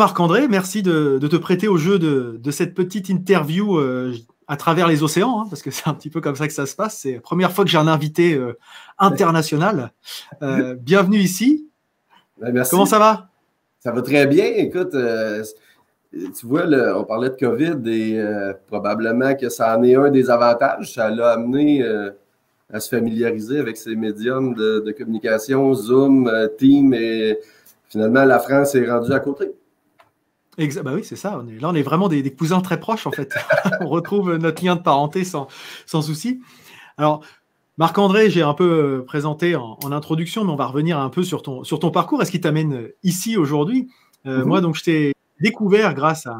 Marc-André, merci de te prêter au jeu de cette petite interview à travers les océans, hein, parce que c'est un petit peu comme ça que ça se passe. C'est la première fois que j'ai un invité international. Bienvenue ici. Ben, merci. Comment ça va? Ça va très bien. Écoute, tu vois, on parlait de COVID et probablement que ça en est un des avantages. Ça l'a amené à se familiariser avec ces médiums de communication, Zoom, Team, et finalement, la France est rendue à côté. Bah oui, c'est ça. On est vraiment des cousins très proches, en fait. On retrouve notre lien de parenté sans souci. Alors, Marc-André, j'ai un peu présenté en introduction, mais on va revenir un peu sur ton parcours. Est-ce qui t'amène ici aujourd'hui? Moi, donc, je t'ai découvert grâce à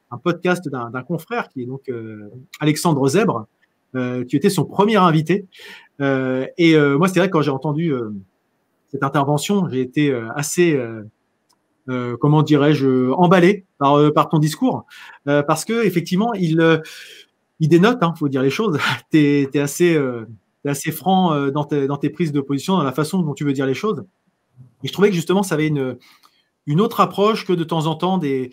un podcast d'un confrère qui est donc Alexandre Zèbre. Tu étais son premier invité. Moi, c'est vrai que quand j'ai entendu cette intervention, j'ai été assez, comment dirais-je, emballé par ton discours, parce que effectivement, il dénote, hein, faut dire les choses. T'es assez franc dans tes prises de position, dans la façon dont tu veux dire les choses. Et je trouvais que justement, ça avait une autre approche que de temps en temps des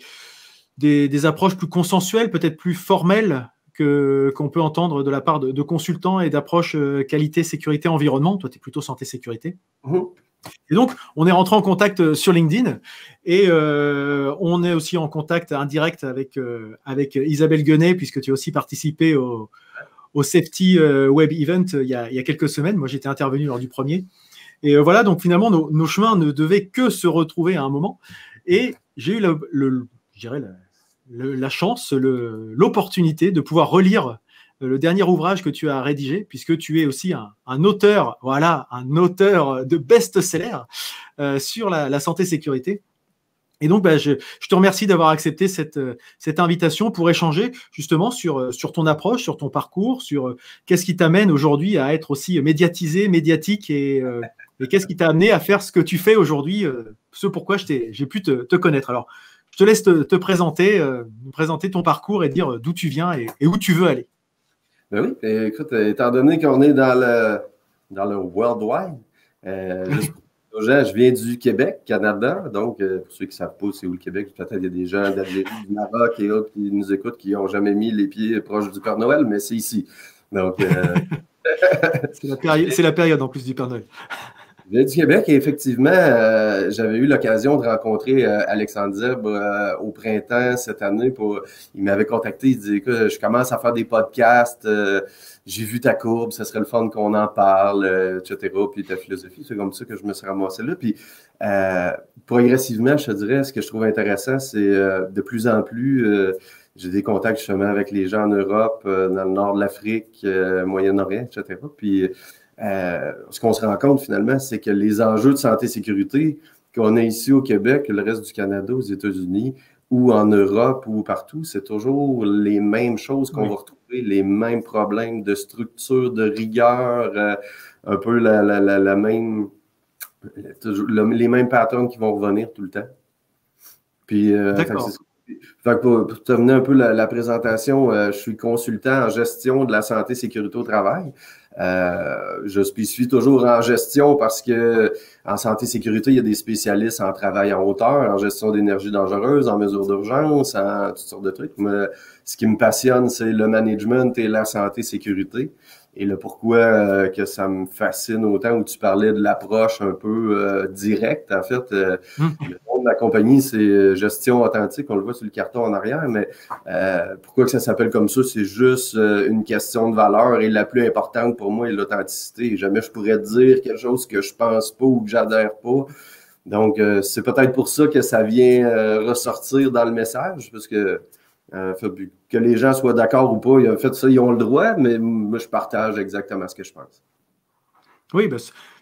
approches plus consensuelles, peut-être plus formelles qu'on peut entendre de la part de consultants et d'approches qualité, sécurité, environnement. Toi, tu es plutôt santé-sécurité. Et donc, on est rentré en contact sur LinkedIn et on est aussi en contact indirect avec Isabelle Guenet, puisque tu as aussi participé au Safety Web Event il y a quelques semaines. Moi, j'étais intervenu lors du premier. Et voilà, donc finalement, nos chemins ne devaient que se retrouver à un moment. Et j'ai eu je dirais la chance, l'opportunité de pouvoir relire le dernier ouvrage que tu as rédigé, puisque tu es aussi un auteur, voilà, un auteur de best-seller sur la santé-sécurité. Et donc, je te remercie d'avoir accepté cette invitation pour échanger justement sur ton approche, sur ton parcours, sur qu'est-ce qui t'amène aujourd'hui à être aussi médiatisé, médiatique, et qu'est-ce qui t'a amené à faire ce que tu fais aujourd'hui, ce pourquoi j'ai pu te connaître. Alors, je te laisse te présenter, nous présenter ton parcours et dire d'où tu viens et où tu veux aller. Ben oui, écoute, étant donné qu'on est dans le worldwide, juste pour les gens, je viens du Québec, Canada. Donc, pour ceux qui ne savent pas c'est où le Québec, peut-être il y a des gens d'Algérie, du Maroc et autres qui nous écoutent qui n'ont jamais mis les pieds proches du Père Noël, mais c'est ici. Donc, c'est la période en plus du Père Noël. Je viens du Québec et effectivement, j'avais eu l'occasion de rencontrer Alexandre Zèbre au printemps cette année. Il m'avait contacté, il disait que je commence à faire des podcasts, j'ai vu ta courbe, ça serait le fun qu'on en parle, etc. Puis ta philosophie, c'est comme ça que je me suis ramassé là. Puis progressivement, je te dirais, ce que je trouve intéressant, c'est de plus en plus, j'ai des contacts justement avec les gens en Europe, dans le nord de l'Afrique, Moyen-Orient, etc. Puis ce qu'on se rend compte finalement, c'est que les enjeux de santé-sécurité qu'on a ici au Québec, le reste du Canada, aux États-Unis, ou en Europe, ou partout, c'est toujours les mêmes choses qu'on va retrouver, les mêmes problèmes de structure, de rigueur, un peu les mêmes patterns qui vont revenir tout le temps. Puis, pour terminer un peu la présentation, je suis consultant en gestion de la santé-sécurité au travail. Je spécifie toujours en gestion parce que en santé-sécurité, il y a des spécialistes en travail en hauteur, en gestion d'énergie dangereuse, en mesures d'urgence, en toutes sortes de trucs. Mais ce qui me passionne, c'est le management et la santé-sécurité. Et le pourquoi que ça me fascine autant, où tu parlais de l'approche un peu directe. En fait, le nom de la compagnie, c'est Gestion Authentique. On le voit sur le carton en arrière, mais pourquoi que ça s'appelle comme ça? C'est juste une question de valeur. Et la plus importante pour moi est l'authenticité. Jamais je pourrais dire quelque chose que je pense pas ou que j'adhère pas. Donc, c'est peut-être pour ça que ça vient ressortir dans le message, parce que que les gens soient d'accord ou pas, en fait, ça, ils ont le droit, mais moi, je partage exactement ce que je pense. Oui,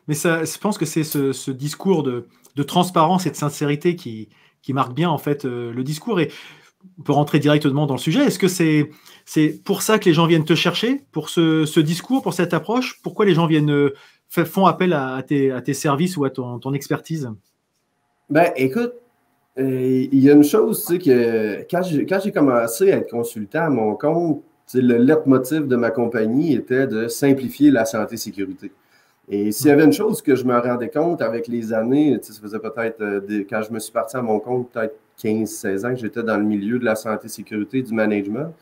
mais je pense que c'est ce discours de transparence et de sincérité qui marque bien en fait le discours. Et on peut rentrer directement dans le sujet. Est-ce que c'est pour ça que les gens viennent te chercher, pour ce discours, pour cette approche? Pourquoi les gens font appel à tes services ou à ton expertise? Ben, écoute, il y a une chose, tu sais, que quand j'ai commencé à être consultant à mon compte, le leitmotiv de ma compagnie était de simplifier la santé-sécurité. Et s'il y avait une chose que je me rendais compte avec les années, ça faisait peut-être, quand je me suis parti à mon compte, peut-être 15-16 ans que j'étais dans le milieu de la santé, sécurité, du management.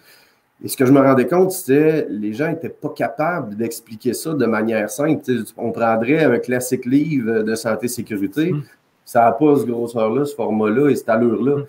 Et ce que je me rendais compte, c'était que les gens n'étaient pas capables d'expliquer ça de manière simple. On prendrait un classique livre de santé, sécurité, ça n'a pas ce grosseur-là, ce format-là et cette allure-là.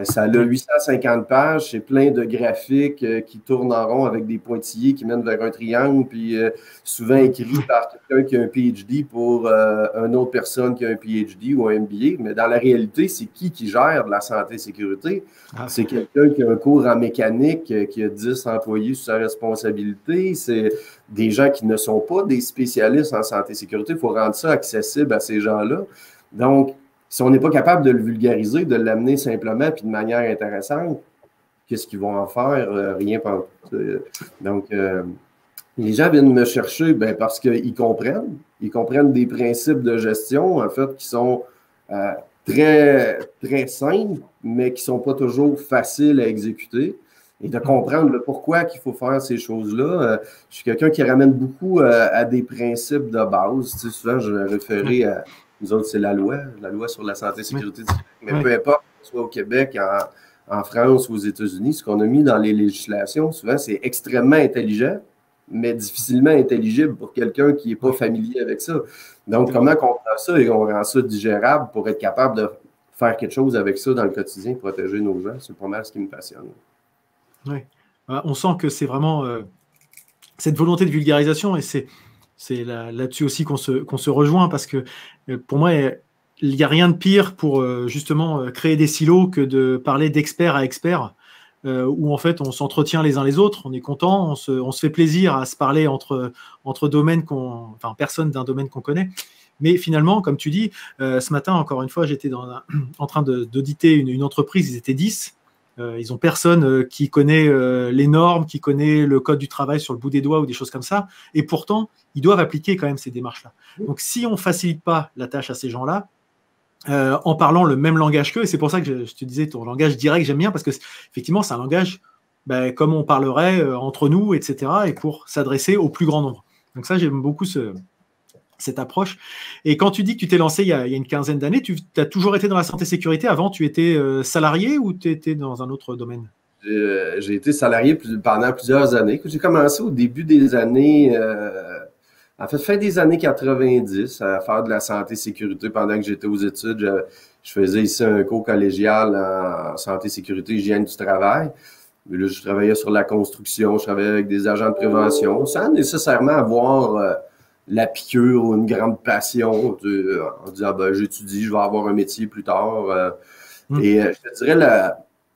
Ça a 850 pages, c'est plein de graphiques qui tournent en rond avec des pointillés qui mènent vers un triangle, puis souvent écrit par quelqu'un qui a un PhD pour une autre personne qui a un PhD ou un MBA. Mais dans la réalité, c'est qui gère de la santé et sécurité? C'est quelqu'un qui a un cours en mécanique, qui a 10 employés sous sa responsabilité. C'est des gens qui ne sont pas des spécialistes en santé et sécurité. Il faut rendre ça accessible à ces gens-là. Donc, si on n'est pas capable de le vulgariser, de l'amener simplement puis de manière intéressante, qu'est-ce qu'ils vont en faire? Rien pas. Donc, les gens viennent me chercher parce qu'ils comprennent. Ils comprennent des principes de gestion, en fait, qui sont très, très simples, mais qui ne sont pas toujours faciles à exécuter. Et de comprendre le pourquoi qu'il faut faire ces choses-là. Je suis quelqu'un qui ramène beaucoup à des principes de base. Tu sais, souvent, je vais référer à... Nous autres, c'est la loi sur la santé et sécurité. Mais peu importe, soit au Québec, en France ou aux États-Unis, ce qu'on a mis dans les législations, souvent, c'est extrêmement intelligent, mais difficilement intelligible pour quelqu'un qui n'est pas familier avec ça. Donc, comment on prend ça et on rend ça digérable pour être capable de faire quelque chose avec ça dans le quotidien, protéger nos gens, c'est pas mal ce qui me passionne. Oui. On sent que c'est vraiment cette volonté de vulgarisation et c'est là-dessus aussi qu'on se rejoint parce que pour moi, il n'y a rien de pire pour justement créer des silos que de parler d'expert à expert où en fait on s'entretient les uns les autres, on est content, on se fait plaisir à se parler entre domaines personnes d'un domaine qu'on connaît. Mais finalement, comme tu dis, ce matin, encore une fois, j'étais en train d'auditer une entreprise, ils étaient 10. Ils n'ont personne qui connaît les normes, qui connaît le code du travail sur le bout des doigts ou des choses comme ça. Et pourtant, ils doivent appliquer quand même ces démarches-là. Donc, si on ne facilite pas la tâche à ces gens-là, en parlant le même langage qu'eux, et c'est pour ça que je te disais, ton langage direct, j'aime bien, parce que effectivement, c'est un langage comme on parlerait entre nous, etc., et pour s'adresser au plus grand nombre. Donc ça, j'aime beaucoup cette approche. Et quand tu dis que tu t'es lancé il y a une quinzaine d'années, tu as toujours été dans la santé-sécurité. Avant, tu étais salarié ou tu étais dans un autre domaine? J'ai été salarié pendant plusieurs années. J'ai commencé au début des années, en fait, fin des années 90, à faire de la santé-sécurité pendant que j'étais aux études. Je faisais ici un cours collégial en santé-sécurité, hygiène du travail. Mais là, je travaillais sur la construction, je travaillais avec des agents de prévention, sans nécessairement avoir la piqûre ou une grande passion en disant j'étudie, je vais avoir un métier plus tard. Et je te dirais,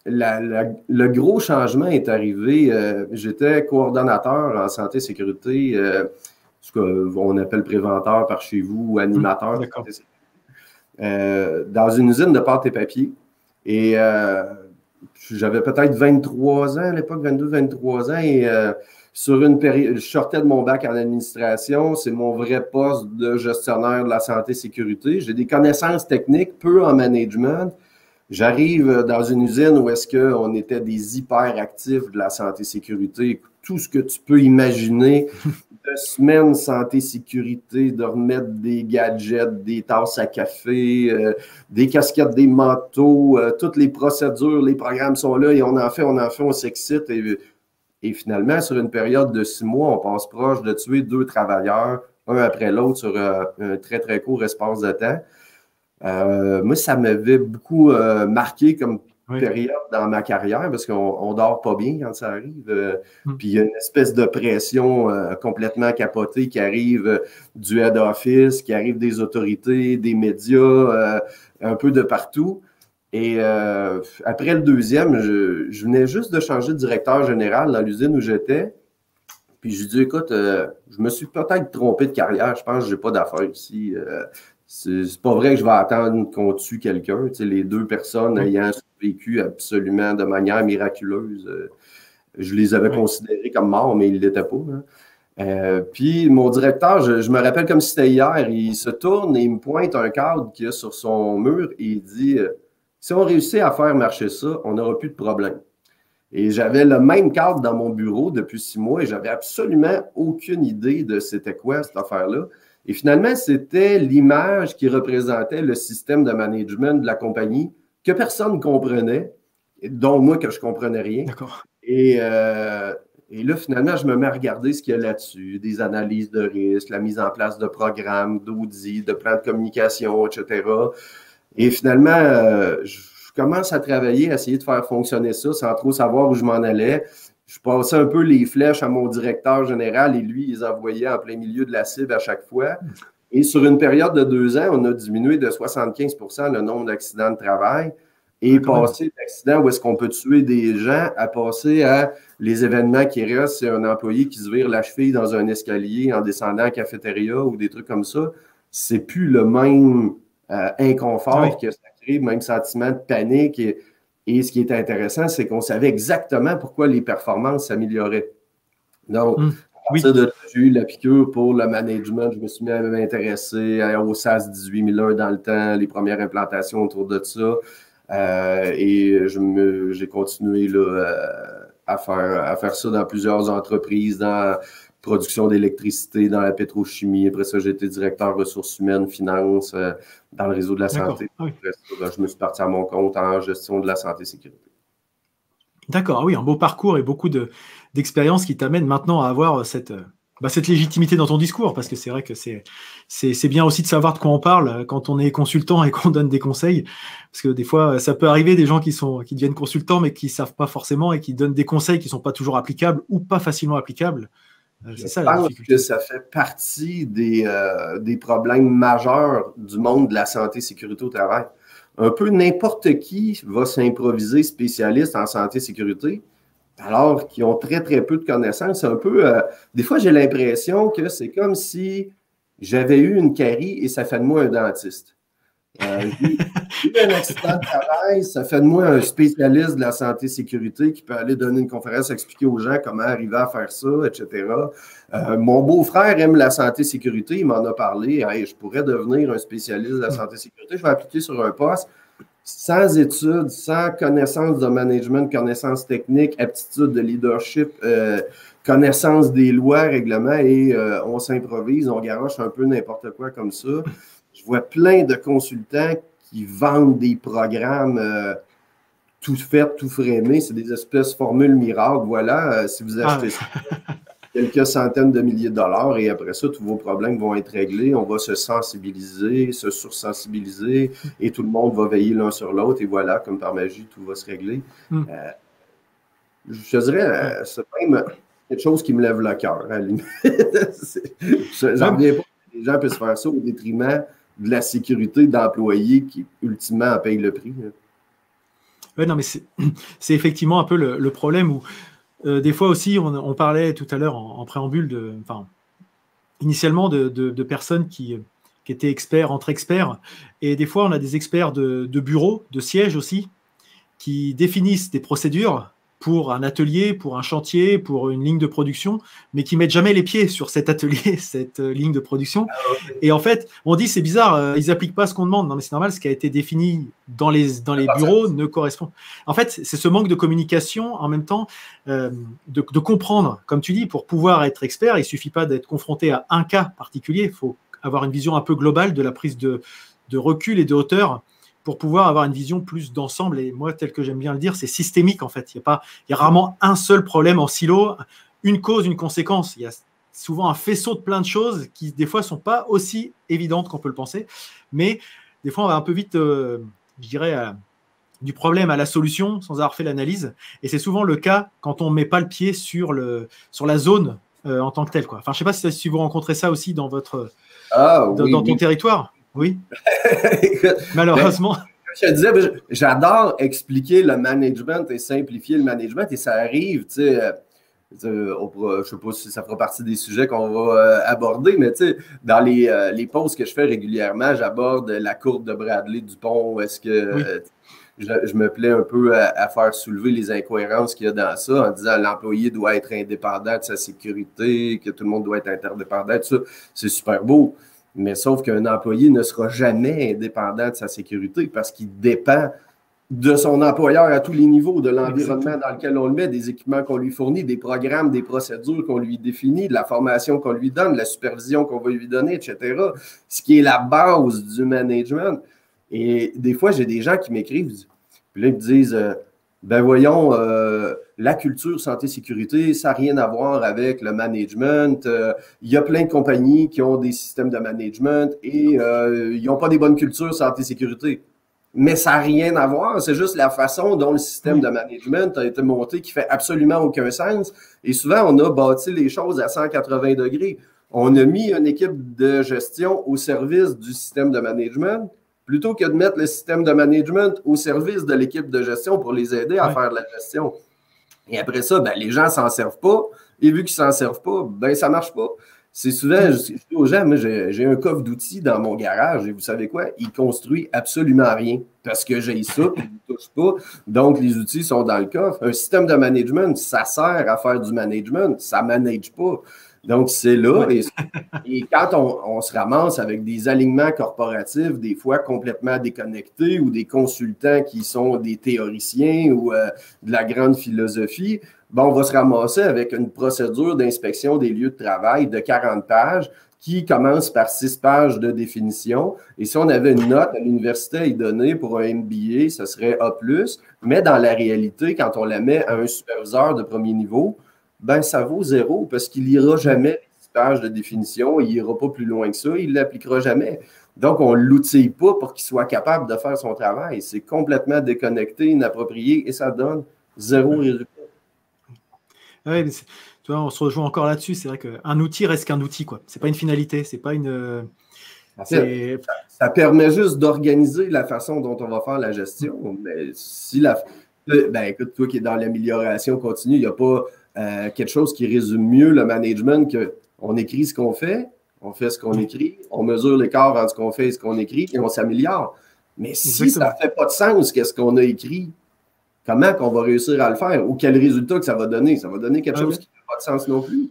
le gros changement est arrivé. J'étais coordonnateur en santé et sécurité, ce qu'on appelle préventeur par chez vous ou animateur de santé et sécurité, dans une usine de pâte et papier. Et j'avais peut-être 23 ans à l'époque, 22-23 ans, et sur une période, je sortais de mon bac en administration, c'est mon vrai poste de gestionnaire de la santé et sécurité. J'ai des connaissances techniques, peu en management. J'arrive dans une usine où est-ce qu'on était des hyperactifs de la santé et sécurité, tout ce que tu peux imaginer, de semaines santé-sécurité, de remettre des gadgets, des tasses à café, des casquettes, des manteaux, toutes les procédures, les programmes sont là et on en fait, on s'excite. Et finalement, sur une période de 6 mois, on passe proche de tuer 2 travailleurs, un après l'autre, sur un très, très court espace de temps. Moi, ça m'avait beaucoup marqué comme période dans ma carrière parce qu'on dort pas bien quand ça arrive. Puis il y a une espèce de pression complètement capotée qui arrive du head office, qui arrive des autorités, des médias, un peu de partout. Et après le deuxième, je venais juste de changer de directeur général dans l'usine où j'étais. Puis je lui dis, écoute, je me suis peut-être trompé de carrière. Je pense que je n'ai pas d'affaires ici. C'est pas vrai que je vais attendre qu'on tue quelqu'un. Tu sais, les 2 personnes ayant survécu absolument de manière miraculeuse, je les avais considérés comme morts, mais ils ne l'étaient pas. Hein. Puis mon directeur, je me rappelle comme si c'était hier, il se tourne et il me pointe un cadre qu'il y a sur son mur et il dit si on réussit à faire marcher ça, on n'aura plus de problème. Et j'avais le même cadre dans mon bureau depuis 6 mois et j'avais absolument aucune idée de c'était quoi cette affaire-là. Et finalement, c'était l'image qui représentait le système de management de la compagnie que personne ne comprenait, dont moi que je ne comprenais rien. D'accord. Et là, finalement, je me mets à regarder ce qu'il y a là-dessus, des analyses de risque, la mise en place de programmes, d'audits, de plans de communication, etc. Et finalement, je commence à travailler, à essayer de faire fonctionner ça sans trop savoir où je m'en allais. Je passais un peu les flèches à mon directeur général et lui, il les envoyait en plein milieu de la cible à chaque fois. Et sur une période de 2 ans, on a diminué de 75 % le nombre d'accidents de travail et passer d'accidents où est-ce qu'on peut tuer des gens à passer à les événements qui restent, c'est un employé qui se vire la cheville dans un escalier en descendant à la cafétéria ou des trucs comme ça. C'est plus le même inconfort que ça crée, le même sentiment de panique. Et ce qui est intéressant, c'est qu'on savait exactement pourquoi les performances s'amélioraient. Donc, à partir de là, j'ai eu la piqûre pour le management. Je me suis mis à m'intéresser au SAS 18001 dans le temps, les premières implantations autour de ça. Et j'ai continué là, à faire ça dans plusieurs entreprises, dans la production d'électricité, dans la pétrochimie. Après ça, j'ai été directeur ressources humaines, finances, dans le réseau de la santé. Après ça, je me suis parti à mon compte en gestion de la santé et sécurité. D'accord, oui, un beau parcours et beaucoup d'expériences qui t'amènent maintenant à avoir cette légitimité dans ton discours, parce que c'est vrai que c'est bien aussi de savoir de quoi on parle quand on est consultant et qu'on donne des conseils, parce que des fois, ça peut arriver des gens qui deviennent consultants mais qui ne savent pas forcément et qui donnent des conseils qui ne sont pas toujours applicables ou pas facilement applicables. C'est ça la difficulté. Je pense que ça fait partie des problèmes majeurs du monde de la santé et sécurité au travail. Un peu n'importe qui va s'improviser spécialiste en santé et sécurité, alors qu'ils ont très, très peu de connaissances. Un peu, des fois, j'ai l'impression que c'est comme si j'avais eu une carie et ça fait de moi un dentiste. J'ai eu un accident de travail, ça fait de moi un spécialiste de la santé et sécurité qui peut aller donner une conférence, expliquer aux gens comment arriver à faire ça, etc. Mon beau-frère aime la santé et sécurité, il m'en a parlé. Hey, je pourrais devenir un spécialiste de la santé et sécurité, je vais appliquer sur un poste sans études, sans connaissance de management, connaissance technique, aptitude de leadership, connaissance des lois, règlements, et on s'improvise, on garoche un peu n'importe quoi comme ça. Je vois plein de consultants qui vendent des programmes tout faits, tout frémés. C'est des espèces de formules miracles. Voilà, si vous achetez ça, quelques centaines de milliers de dollars et après ça, tous vos problèmes vont être réglés. On va se sensibiliser, se sursensibiliser et tout le monde va veiller l'un sur l'autre et voilà, comme par magie, tout va se régler. Je dirais, c'est même quelque chose qui me lève le cœur. J'en reviens pas que les gens puissent faire ça au détriment de la sécurité d'employés qui, ultimement, payent le prix. Oui, non, mais c'est effectivement un peu le problème où des fois aussi, on parlait tout à l'heure en préambule initialement de personnes qui étaient experts entre experts. Et des fois, on a des experts de bureau, de siège aussi, qui définissent des procédures pour un atelier, pour un chantier, pour une ligne de production, mais qui mettent jamais les pieds sur cet atelier, cette ligne de production. Et en fait, on dit c'est bizarre, ils n'appliquent pas ce qu'on demande. Non, mais c'est normal, ce qui a été défini dans les bureaux ne correspond. En fait, c'est ce manque de communication, en même temps, de comprendre, comme tu dis, pour pouvoir être expert, il ne suffit pas d'être confronté à un cas particulier, il faut avoir une vision un peu globale de la prise de recul et de hauteur pour pouvoir avoir une vision plus d'ensemble. Et moi, tel que j'aime bien le dire, c'est systémique en fait. Il y a rarement un seul problème en silo, une cause, une conséquence. Il y a souvent un faisceau de plein de choses qui, des fois, ne sont pas aussi évidentes qu'on peut le penser. Mais des fois, on va un peu vite, je dirais, du problème à la solution sans avoir fait l'analyse. Et c'est souvent le cas quand on ne met pas le pied sur la zone en tant que telle, quoi. Enfin, je ne sais pas si vous rencontrez ça aussi dans ton territoire. Oui. Malheureusement. Je te disais, j'adore expliquer le management et simplifier le management et ça arrive, tu sais, je ne sais pas si ça fera partie des sujets qu'on va aborder, mais tu sais, dans les posts que je fais régulièrement, j'aborde la courbe de Bradley-Dupont. Est-ce que je me plais un peu à faire soulever les incohérences qu'il y a dans ça en disant que l'employé doit être indépendant de sa sécurité, que tout le monde doit être interdépendant, tout ça, c'est super beau. Mais sauf qu'un employé ne sera jamais indépendant de sa sécurité parce qu'il dépend de son employeur à tous les niveaux, de l'environnement dans lequel on le met, des équipements qu'on lui fournit, des programmes, des procédures qu'on lui définit, de la formation qu'on lui donne, de la supervision qu'on va lui donner, etc. Ce qui est la base du management. Et des fois, j'ai des gens qui m'écrivent, puis là, ils me disent ben voyons, la culture santé-sécurité, ça n'a rien à voir avec le management. Il y a plein de compagnies qui ont des systèmes de management et ils n'ont pas des bonnes cultures santé-sécurité. Mais ça n'a rien à voir, c'est juste la façon dont le système de management a été monté qui fait absolument aucun sens. Et souvent, on a bâti les choses à 180 degrés. On a mis une équipe de gestion au service du système de management plutôt que de mettre le système de management au service de l'équipe de gestion pour les aider à faire de la gestion. Et après ça, ben, les gens ne s'en servent pas. Et vu qu'ils ne s'en servent pas, ben, ça ne marche pas. C'est souvent, je dis aux gens, moi, j'ai un coffre d'outils dans mon garage et vous savez quoi? Il construit absolument rien parce que j'ai ça et il ne touche pas. Donc, les outils sont dans le coffre. Un système de management, ça sert à faire du management. Ça ne manage pas. Donc, c'est là. Et quand on se ramasse avec des alignements corporatifs, des fois complètement déconnectés, ou des consultants qui sont des théoriciens ou de la grande philosophie, ben, on va se ramasser avec une procédure d'inspection des lieux de travail de 40 pages qui commence par 6 pages de définition. Et si on avait une note à l'université à y donner pour un MBA, ce serait A+. Mais dans la réalité, quand on la met à un superviseur de premier niveau, ben ça vaut 0 parce qu'il n'ira jamais les 6 pages de définition, il n'ira pas plus loin que ça, il ne l'appliquera jamais. Donc, on ne l'outille pas pour qu'il soit capable de faire son travail. C'est complètement déconnecté, inapproprié et ça donne 0 résultat. Oui, mais tu vois, on se rejoint encore là-dessus. C'est vrai qu'un outil reste qu'un outil, quoi. C'est pas une finalité, c'est pas une. Ça permet juste d'organiser la façon dont on va faire la gestion. Mais si ben écoute, toi qui es dans l'amélioration continue, il n'y a pas quelque chose qui résume mieux le management qu'on écrit ce qu'on fait, on fait ce qu'on écrit, on mesure l'écart entre ce qu'on fait et ce qu'on écrit et on s'améliore. Mais si ça ne fait pas de sens qu'est-ce qu'on a écrit, comment qu'on va réussir à le faire ou quel résultat que ça va donner? Ça va donner quelque chose qui n'a pas de sens non plus. De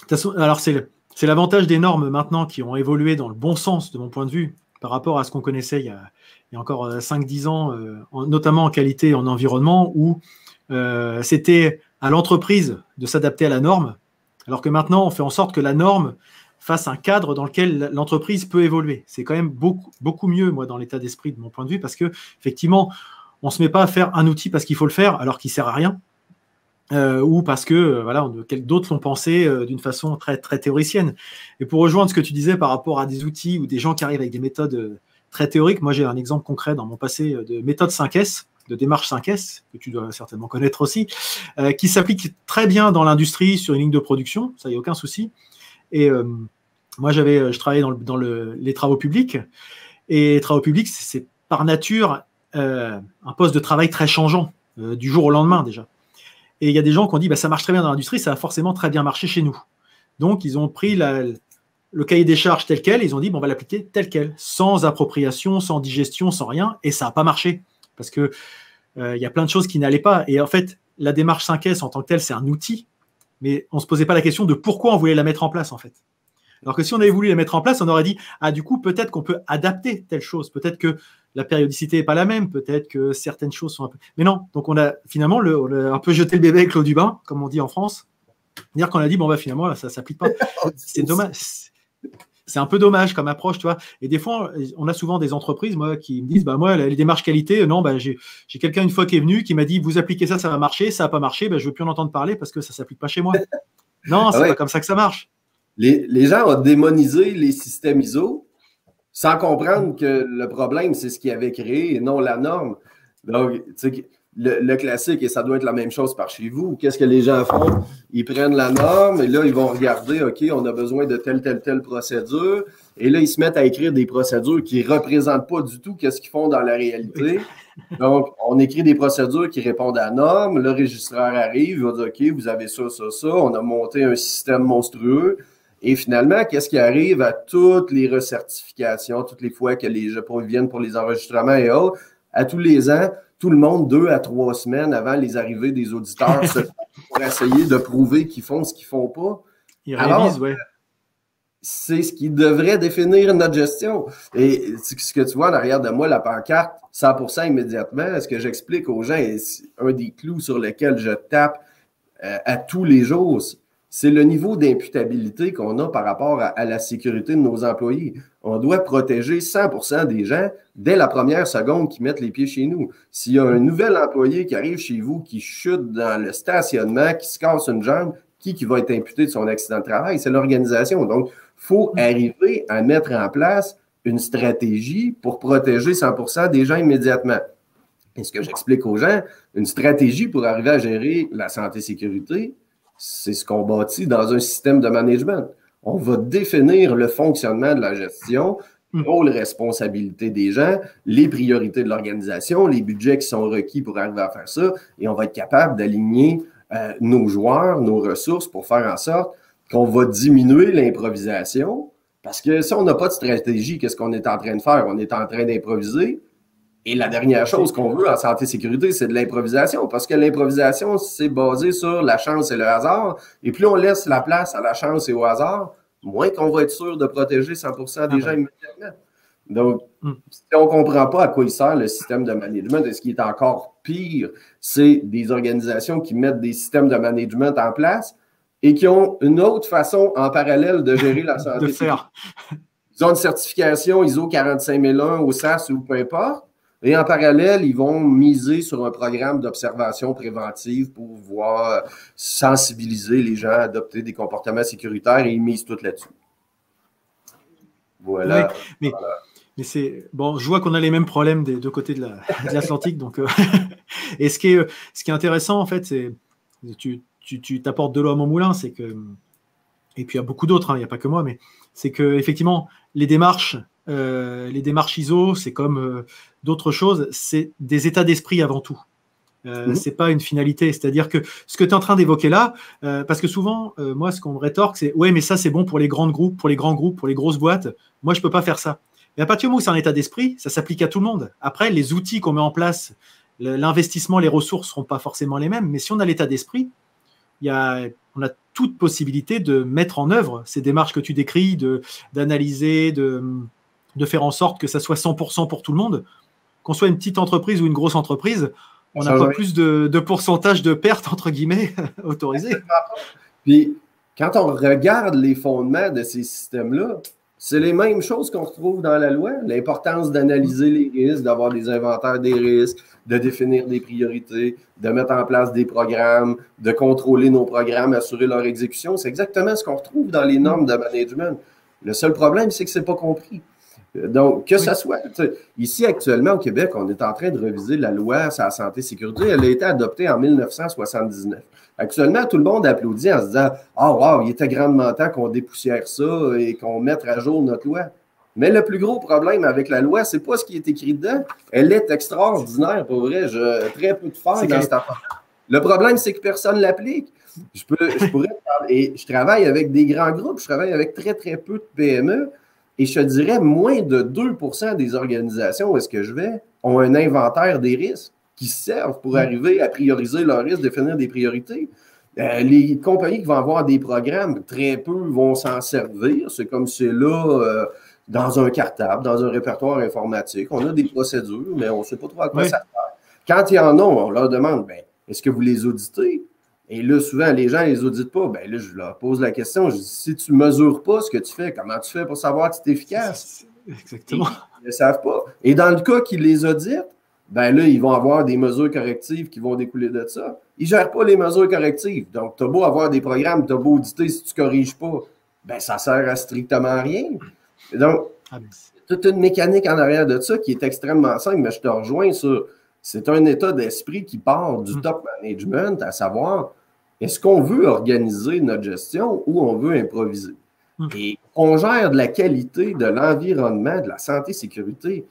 toute façon, alors, c'est l'avantage des normes maintenant qui ont évolué dans le bon sens, de mon point de vue, par rapport à ce qu'on connaissait il y a encore 5-10 ans, notamment en qualité et en environnement, où c'était à l'entreprise de s'adapter à la norme, alors que maintenant, on fait en sorte que la norme fasse un cadre dans lequel l'entreprise peut évoluer. C'est quand même beaucoup, beaucoup mieux, moi, dans l'état d'esprit, de mon point de vue, parce que effectivement, on ne se met pas à faire un outil parce qu'il faut le faire, alors qu'il ne sert à rien, ou parce que voilà, d'autres l'ont pensé d'une façon très, très théoricienne. Et pour rejoindre ce que tu disais par rapport à des outils ou des gens qui arrivent avec des méthodes très théoriques, moi j'ai un exemple concret dans mon passé de méthode 5S, de démarche 5S, que tu dois certainement connaître aussi, qui s'applique très bien dans l'industrie sur une ligne de production, ça, il n'y a aucun souci. Et moi, je travaillais dans les travaux publics, et les travaux publics, c'est par nature un poste de travail très changeant, du jour au lendemain déjà. Et il y a des gens qui ont dit, bah, ça marche très bien dans l'industrie, ça va forcément très bien marcher chez nous. Donc, ils ont pris le cahier des charges tel quel, et ils ont dit, bon, on va l'appliquer tel quel, sans appropriation, sans digestion, sans rien, et ça n'a pas marché. Parce que y a plein de choses qui n'allaient pas. Et en fait, la démarche 5S en tant que telle, c'est un outil, mais on ne se posait pas la question de pourquoi on voulait la mettre en place, en fait. Alors que si on avait voulu la mettre en place, on aurait dit, ah, du coup, peut-être qu'on peut adapter telle chose, peut-être que la périodicité n'est pas la même, peut-être que certaines choses sont un peu… Mais non, donc on a finalement on a un peu jeté le bébé avec l'eau du bain, comme on dit en France. C'est-à-dire qu'on a dit, bon, bah, finalement, là, ça ne s'applique pas. C'est dommage. C'est un peu dommage comme approche, tu vois. Et des fois, on a souvent des entreprises, moi, qui me disent, bah, moi, les démarches qualité, non, bah, j'ai quelqu'un une fois qui est venu, qui m'a dit, vous appliquez ça, ça va marcher, ça n'a pas marché, bah, je ne veux plus en entendre parler parce que ça ne s'applique pas chez moi. Non, c'est pas comme ça que ça marche. Les gens ont démonisé les systèmes ISO sans comprendre que le problème, c'est ce qu'ils avaient créé et non la norme. Donc, tu sais, le classique, et ça doit être la même chose par chez vous, qu'est-ce que les gens font? Ils prennent la norme et là, ils vont regarder, OK, on a besoin de telle procédure. Et là, ils se mettent à écrire des procédures qui ne représentent pas du tout ce qu'ils font dans la réalité. Donc, on écrit des procédures qui répondent à la norme. Le registraire arrive, il va dire, OK, vous avez ça. On a monté un système monstrueux. Et finalement, qu'est-ce qui arrive à toutes les recertifications, toutes les fois que les gens viennent pour les enregistrements et autres, à tous les ans, tout le monde, 2 à 3 semaines avant les arrivées des auditeurs, pour essayer de prouver qu'ils font ce qu'ils ne font pas. Ils révisent, oui. C'est ce qui devrait définir notre gestion. Et ce que tu vois en arrière de moi, la pancarte, 100% immédiatement, ce que j'explique aux gens, et un des clous sur lesquels je tape à tous les jours, c'est le niveau d'imputabilité qu'on a par rapport à la sécurité de nos employés. On doit protéger 100% des gens dès la première seconde qu'ils mettent les pieds chez nous. S'il y a un nouvel employé qui arrive chez vous, qui chute dans le stationnement, qui se casse une jambe, qui va être imputé de son accident de travail? C'est l'organisation. Donc, il faut arriver à mettre en place une stratégie pour protéger 100% des gens immédiatement. Et ce que j'explique aux gens, une stratégie pour arriver à gérer la santé-sécurité, c'est ce qu'on bâtit dans un système de management. On va définir le fonctionnement de la gestion, le rôle, responsabilité des gens, les priorités de l'organisation, les budgets qui sont requis pour arriver à faire ça, et on va être capable d'aligner nos joueurs, nos ressources pour faire en sorte qu'on va diminuer l'improvisation. Parce que si on n'a pas de stratégie, qu'est-ce qu'on est en train de faire? On est en train d'improviser. Et la dernière chose qu'on veut en santé-sécurité, c'est de l'improvisation, parce que l'improvisation, c'est basé sur la chance et le hasard. Et plus on laisse la place à la chance et au hasard, moins qu'on va être sûr de protéger 100% des gens immédiatement. Donc, si on ne comprend pas à quoi il sert le système de management, et ce qui est encore pire, c'est des organisations qui mettent des systèmes de management en place et qui ont une autre façon en parallèle de gérer la santé. De faire. Ils ont une certification ISO 45001 au SAS ou peu importe. Et en parallèle, ils vont miser sur un programme d'observation préventive pour pouvoir sensibiliser les gens à adopter des comportements sécuritaires et ils misent tout là-dessus. Voilà. Oui, mais c'est bon, je vois qu'on a les mêmes problèmes des deux côtés de l'Atlantique. Donc, et ce qui est intéressant, en fait, c'est tu t'apportes de l'eau à mon moulin, c'est que, et puis il y a beaucoup d'autres, il n'y a pas que moi, mais c'est que effectivement, les démarches ISO, c'est comme d'autres choses, c'est des états d'esprit avant tout. C'est pas une finalité. C'est-à-dire que ce que tu es en train d'évoquer là, parce que souvent, moi, ce qu'on me rétorque, c'est ouais, mais ça, c'est bon pour les grands groupes, pour les grosses boîtes. Moi, je peux pas faire ça. Mais à partir du moment où c'est un état d'esprit, ça s'applique à tout le monde. Après, les outils qu'on met en place, l'investissement, les ressources seront pas forcément les mêmes. Mais si on a l'état d'esprit, on a toute possibilité de mettre en œuvre ces démarches que tu décris, d'analyser, de faire en sorte que ça soit 100% pour tout le monde. Qu'on soit une petite entreprise ou une grosse entreprise, on n'a pas plus de pourcentage de pertes, entre guillemets, autorisé. Puis, quand on regarde les fondements de ces systèmes-là, c'est les mêmes choses qu'on retrouve dans la loi. L'importance d'analyser les risques, d'avoir des inventaires des risques, de définir des priorités, de mettre en place des programmes, de contrôler nos programmes, assurer leur exécution. C'est exactement ce qu'on retrouve dans les normes de management. Le seul problème, c'est que ce n'est pas compris. Donc, que ce soit, ici actuellement au Québec, on est en train de réviser la loi sur la santé et sécurité. Elle a été adoptée en 1979. Actuellement, tout le monde applaudit en se disant « Ah, wow, il était grandement temps qu'on dépoussière ça et qu'on mette à jour notre loi. » Mais le plus gros problème avec la loi, c'est pas ce qui est écrit dedans. Elle est extraordinaire, pour vrai. Très peu de faire dans cette affaire. Le problème, c'est que personne ne l'applique. Je pourrais parler, et je travaille avec des grands groupes, je travaille avec très, très peu de PME. Et je te dirais, moins de 2% des organisations où est-ce que je vais ont un inventaire des risques qui servent pour arriver à prioriser leurs risques, définir des priorités. Les compagnies qui vont avoir des programmes, très peu vont s'en servir. C'est comme c'est là, dans un cartable, dans un répertoire informatique. On a des procédures, mais on ne sait pas trop à quoi ça sert. Quand il y en a, on leur demande, est-ce que vous les auditez? Et là, souvent, les gens ne les auditent pas. Là, je leur pose la question. Je dis, si tu ne mesures pas ce que tu fais, comment tu fais pour savoir que c'est efficace? Exactement. Ils ne savent pas. Et dans le cas qu'ils les auditent, là, ils vont avoir des mesures correctives qui vont découler de ça. Ils ne gèrent pas les mesures correctives. Donc, tu as beau avoir des programmes, tu as beau auditer, si tu ne corriges pas, ça ne sert à strictement rien. Et donc, toute une mécanique en arrière de ça qui est extrêmement simple, mais je te rejoins sur... C'est un état d'esprit qui part du top management, à savoir, est-ce qu'on veut organiser notre gestion ou on veut improviser? Et on gère de la qualité, de l'environnement, de la santé-sécurité.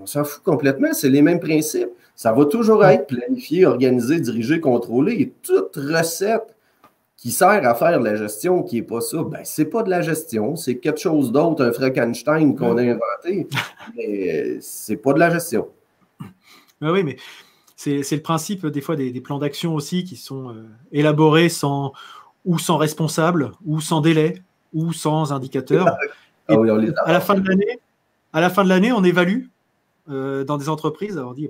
On s'en fout complètement, c'est les mêmes principes. Ça va toujours être planifié, organisé, dirigé, contrôlé. Et toute recette qui sert à faire de la gestion qui n'est pas ça, c'est pas de la gestion, c'est quelque chose d'autre, un Frankenstein qu'on a inventé, mais c'est pas de la gestion. Oui, mais c'est le principe des fois des plans d'action aussi qui sont élaborés sans responsable, ou sans délai, ou sans indicateur. Et à la fin de l'année, on évalue dans des entreprises. On dit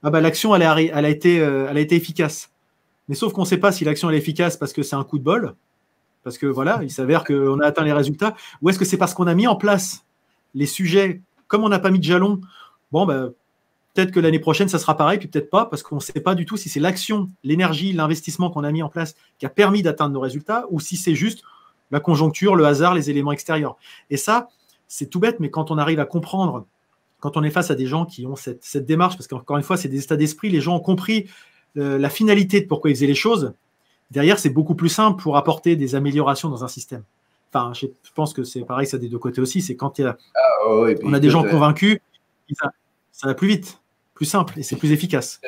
l'action elle a été efficace. Mais sauf qu'on ne sait pas si l'action est efficace parce que c'est un coup de bol, parce que voilà, il s'avère qu'on a atteint les résultats, ou est-ce que c'est parce qu'on a mis en place les sujets, comme on n'a pas mis de jalon, bon, ben, peut-être que l'année prochaine, ça sera pareil, puis peut-être pas, parce qu'on ne sait pas du tout si c'est l'action, l'énergie, l'investissement qu'on a mis en place qui a permis d'atteindre nos résultats, ou si c'est juste la conjoncture, le hasard, les éléments extérieurs. Et ça, c'est tout bête, mais quand on arrive à comprendre, quand on est face à des gens qui ont cette démarche, parce qu'encore une fois, c'est des états d'esprit, les gens ont compris la finalité de pourquoi ils faisaient les choses, derrière, c'est beaucoup plus simple pour apporter des améliorations dans un système. Enfin, je pense que c'est pareil, ça des deux côtés aussi. C'est quand on a des gens convaincus, ça va plus vite, plus simple et c'est plus efficace.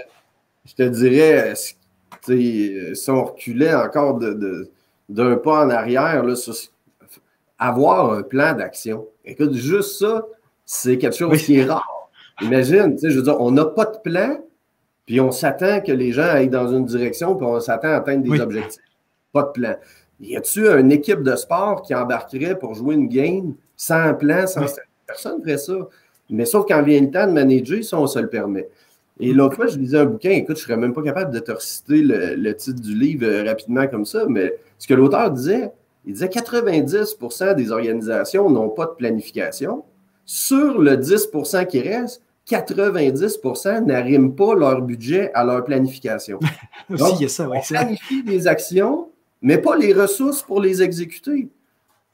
Je te dirais, si on reculait encore d'un pas en arrière, là, avoir un plan d'action. Écoute, juste ça, c'est quelque chose qui est rare. Imagine, je veux dire, on n'a pas de plan, puis on s'attend que les gens aillent dans une direction, puis on s'attend à atteindre des objectifs. Pas de plan. Y a-tu une équipe de sport qui embarquerait pour jouer une game sans plan, sans... Personne ne ferait ça. Mais sauf quand vient le temps de manager, ça, on se le permet. Et l'autre fois, je lisais un bouquin, écoute, je ne serais même pas capable de te reciter le titre du livre rapidement comme ça, mais ce que l'auteur disait, il disait 90% des organisations n'ont pas de planification. Sur le 10% qui reste, 90% n'arriment pas leur budget à leur planification. Donc, il y a ça, on planifie des actions, mais pas les ressources pour les exécuter.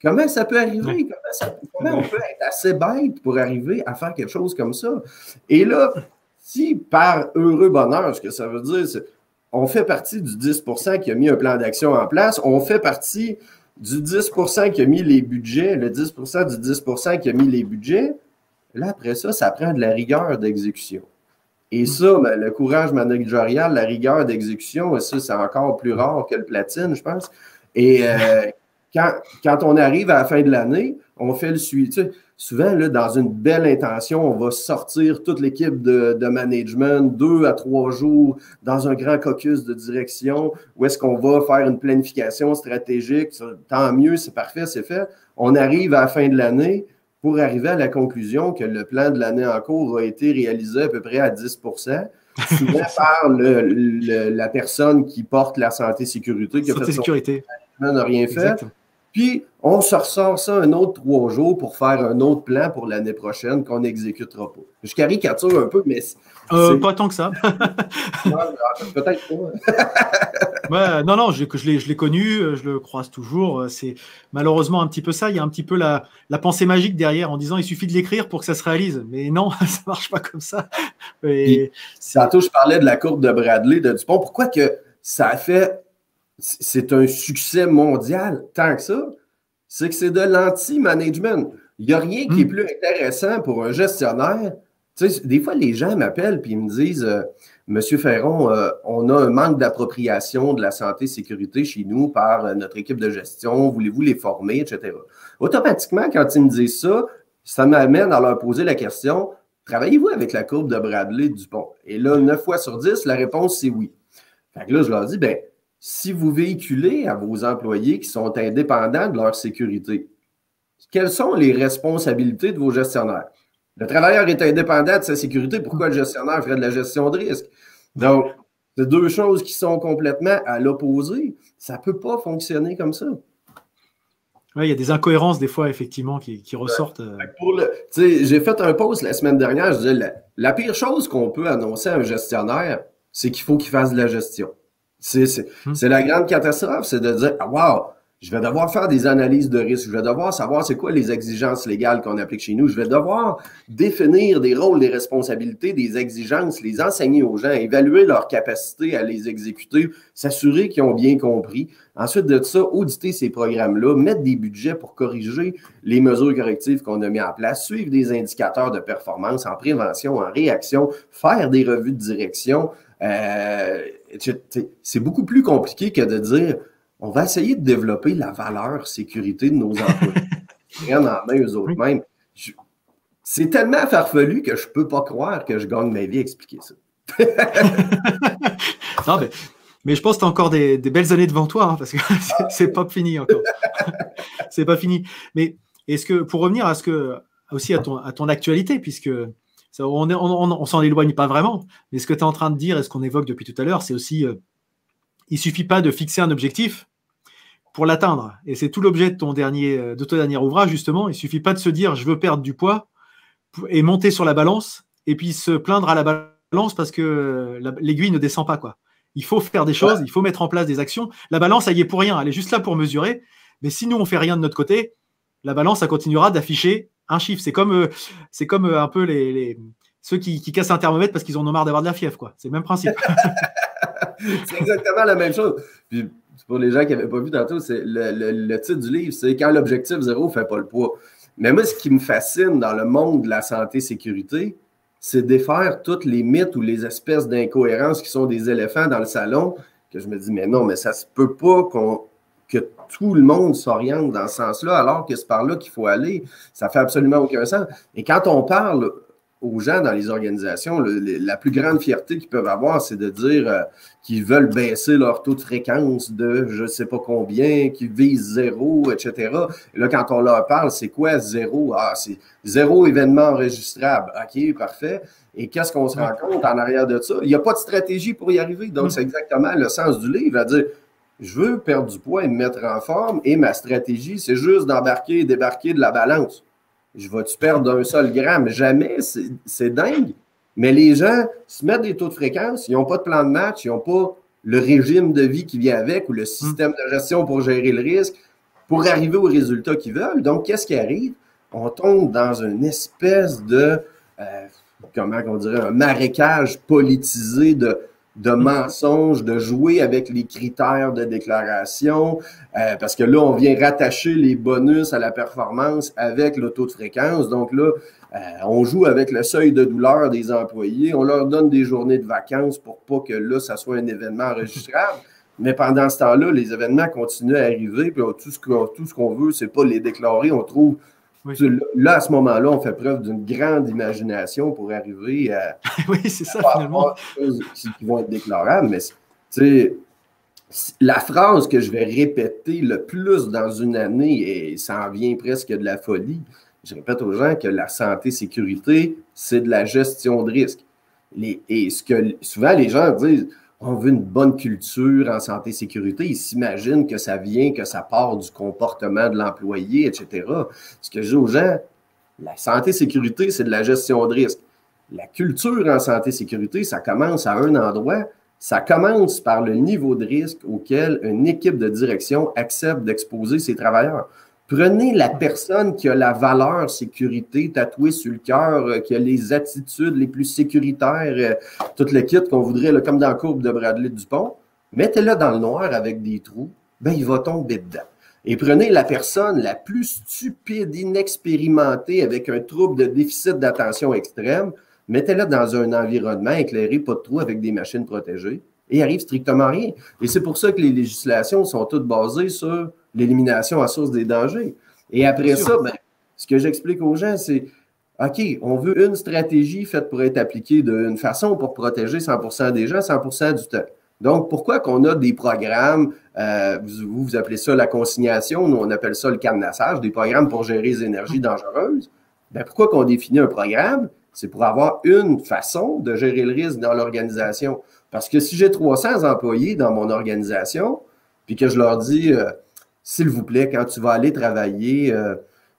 Comment ça peut arriver? Comment on peut être assez bête pour arriver à faire quelque chose comme ça? Et là, si par heureux bonheur, ce que ça veut dire, c'est on fait partie du 10% qui a mis un plan d'action en place, on fait partie du 10% qui a mis les budgets, le 10% du 10% qui a mis les budgets, là, après ça, ça prend de la rigueur d'exécution. Et ça, ben, le courage managérial, la rigueur d'exécution, ça, c'est encore plus rare que le platine, je pense. Et quand on arrive à la fin de l'année, on fait le suivi. Tu sais, souvent, là, dans une belle intention, on va sortir toute l'équipe de management 2 à 3 jours dans un grand caucus de direction où est-ce qu'on va faire une planification stratégique. Tant mieux, c'est parfait, c'est fait. On arrive à la fin de l'année pour arriver à la conclusion que le plan de l'année en cours a été réalisé à peu près à 10%, souvent par la personne qui porte la santé-sécurité, qui a fait sécurité. N'a rien fait. Exactement. Puis, on se ressort ça un autre 3 jours pour faire un autre plan pour l'année prochaine qu'on n'exécutera pas. Je caricature un peu, mais... pas tant que ça. Peut-être pas. Non, je l'ai connu, je le croise toujours. C'est malheureusement un petit peu ça. Il y a un petit peu la pensée magique derrière en disant il suffit de l'écrire pour que ça se réalise. Mais non, ça ne marche pas comme ça. Tantôt, je parlais de la courbe de Bradley de Dupont. Pourquoi que ça a fait... C'est un succès mondial tant que ça, c'est que c'est de l'anti-management. Il n'y a rien qui est plus intéressant pour un gestionnaire. Tu sais, des fois, les gens m'appellent et ils me disent Monsieur Ferron, on a un manque d'appropriation de la santé-sécurité chez nous par notre équipe de gestion. Voulez-vous les former, etc. Automatiquement, quand ils me disent ça, ça m'amène à leur poser la question travaillez-vous avec la courbe de Bradley-Dupont? Et là, 9 fois sur 10, la réponse, c'est oui. Fait que là, je leur dis si vous véhiculez à vos employés qui sont indépendants de leur sécurité, quelles sont les responsabilités de vos gestionnaires? Le travailleur est indépendant de sa sécurité, pourquoi le gestionnaire ferait de la gestion de risque? Donc, c'est deux choses qui sont complètement à l'opposé. Ça ne peut pas fonctionner comme ça. Oui, il y a des incohérences des fois, effectivement, qui ressortent. J'ai fait un post la semaine dernière, je disais, la pire chose qu'on peut annoncer à un gestionnaire, c'est qu'il faut qu'il fasse de la gestion. C'est la grande catastrophe, c'est de dire wow, je vais devoir faire des analyses de risque, je vais devoir savoir c'est quoi les exigences légales qu'on applique chez nous, je vais devoir définir des rôles, des responsabilités, des exigences, les enseigner aux gens, évaluer leur capacité à les exécuter, s'assurer qu'ils ont bien compris. Ensuite de ça, auditer ces programmes-là, mettre des budgets pour corriger les mesures correctives qu'on a mis en place, suivre des indicateurs de performance en prévention, en réaction, faire des revues de direction. C'est beaucoup plus compliqué que de dire on va essayer de développer la valeur sécurité de nos employés. Ils prennent en main eux autres mêmes. C'est tellement farfelu que je ne peux pas croire que je gagne ma vie à expliquer ça. Non, mais je pense que tu as encore des belles années devant toi, hein, parce que c'est pas fini encore. C'est pas fini. Mais est-ce que, pour revenir aussi à ton actualité, puisque on s'en éloigne pas vraiment, mais ce que tu es en train de dire et ce qu'on évoque depuis tout à l'heure, c'est aussi il ne suffit pas de fixer un objectif pour l'atteindre. Et c'est tout l'objet de ton dernier ouvrage, justement. Il ne suffit pas de se dire, je veux perdre du poids et monter sur la balance et puis se plaindre à la balance parce que l'aiguille ne descend pas, quoi. Il faut faire des choses, il faut mettre en place des actions. La balance, elle y est pour rien. Elle est juste là pour mesurer. Mais si nous, on fait rien de notre côté, la balance, ça continuera d'afficher un chiffre. C'est comme un peu ceux qui cassent un thermomètre parce qu'ils en ont marre d'avoir de la fièvre, quoi. C'est le même principe. C'est exactement la même chose. Puis, pour les gens qui n'avaient pas vu tantôt, c'est le titre du livre, c'est quand l'objectif zéro ne fait pas le poids. Mais moi, ce qui me fascine dans le monde de la santé-sécurité, c'est défaire toutes les mythes ou les espèces d'incohérences qui sont des éléphants dans le salon, que je me dis, mais non, mais ça se peut pas que tout le monde s'oriente dans ce sens-là, alors que c'est par là qu'il faut aller. Ça fait absolument aucun sens. Et quand on parle aux gens dans les organisations, la plus grande fierté qu'ils peuvent avoir, c'est de dire qu'ils veulent baisser leur taux de fréquence de je ne sais pas combien, qu'ils visent zéro, etc. Et là, quand on leur parle, c'est quoi zéro? Ah, c'est zéro événement enregistrable. OK, parfait. Et qu'est-ce qu'on se rend compte en arrière de ça? Il n'y a pas de stratégie pour y arriver. Donc, c'est exactement le sens du livre, à dire je veux perdre du poids et me mettre en forme et ma stratégie, c'est juste d'embarquer et débarquer de la balance. Je vais-tu perdre d'un seul gramme? Jamais, c'est dingue. Mais les gens se mettent des taux de fréquence, ils n'ont pas de plan de match, ils n'ont pas le régime de vie qui vient avec ou le système de gestion pour gérer le risque pour arriver aux résultats qu'ils veulent. Donc, qu'est-ce qui arrive? On tombe dans une espèce de, comment on dirait, un marécage politisé de mensonges, de jouer avec les critères de déclaration, parce que là, on vient rattacher les bonus à la performance avec le taux de fréquence. Donc là, on joue avec le seuil de douleur des employés, on leur donne des journées de vacances pour pas que là, ça soit un événement enregistrable. Mais pendant ce temps-là, les événements continuent à arriver, puis tout ce qu'on veut, c'est pas les déclarer. On trouve là, à ce moment-là, on fait preuve d'une grande imagination pour arriver à, oui, c'est ça, finalement. Des choses qui vont être déclarables. Mais tu sais, la phrase que je vais répéter le plus dans une année, et ça en vient presque de la folie, je répète aux gens que la santé-sécurité, c'est de la gestion de risque. Et ce que souvent les gens disent, on veut une bonne culture en santé-sécurité. Ils s'imaginent que ça vient, que ça part du comportement de l'employé, etc. Ce que je dis aux gens, la santé-sécurité, c'est de la gestion de risque. La culture en santé-sécurité, ça commence à un endroit. Ça commence par le niveau de risque auquel une équipe de direction accepte d'exposer ses travailleurs. Prenez la personne qui a la valeur sécurité tatouée sur le cœur, qui a les attitudes les plus sécuritaires, tout le kit qu'on voudrait, là, comme dans la courbe de Bradley Dupont, mettez-le dans le noir avec des trous, ben il va tomber dedans. Et prenez la personne la plus stupide, inexpérimentée, avec un trouble de déficit d'attention extrême, mettez-la dans un environnement éclairé, pas de trous, avec des machines protégées, et il arrive strictement rien. Et c'est pour ça que les législations sont toutes basées sur l'élimination à source des dangers. Et après ça, ben, ce que j'explique aux gens, c'est OK, on veut une stratégie faite pour être appliquée d'une façon pour protéger 100% des gens 100% du temps. Donc, pourquoi qu'on a des programmes, vous appelez ça la consignation, nous on appelle ça le cadenassage, des programmes pour gérer les énergies dangereuses? Ben, pourquoi qu'on définit un programme? C'est pour avoir une façon de gérer le risque dans l'organisation. Parce que si j'ai 300 employés dans mon organisation, puis que je leur dis, s'il vous plaît, quand tu vas aller travailler,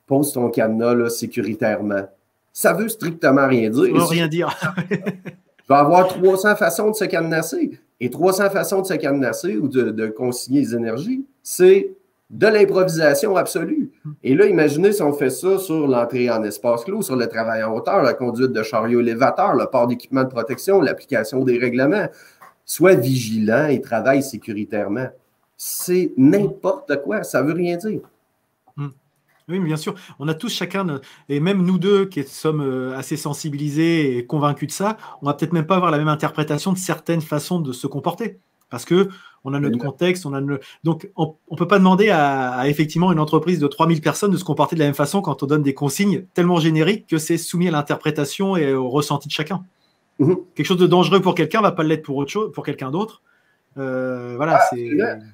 pose ton cadenas là, sécuritairement. Ça veut strictement rien dire. Ça veut rien dire. Je vais avoir 300 façons de se cadenasser. Et 300 façons de se cadenasser ou de consigner les énergies, c'est de l'improvisation absolue. Et là, imaginez si on fait ça sur l'entrée en espace clos, sur le travail en hauteur, la conduite de chariot élévateur, le port d'équipement de protection, l'application des règlements. Sois vigilant et travaille sécuritairement. C'est n'importe quoi. Ça ne veut rien dire. Oui, mais bien sûr, on a tous chacun, et même nous deux qui sommes assez sensibilisés et convaincus de ça, on va peut-être même pas avoir la même interprétation de certaines façons de se comporter. Parce que on a notre contexte, donc on ne peut pas demander à effectivement une entreprise de 3000 personnes de se comporter de la même façon quand on donne des consignes tellement génériques que c'est soumis à l'interprétation et au ressenti de chacun. Quelque chose de dangereux pour quelqu'un ne va pas l'être pour autre chose, pour quelqu'un d'autre. Voilà, c'est...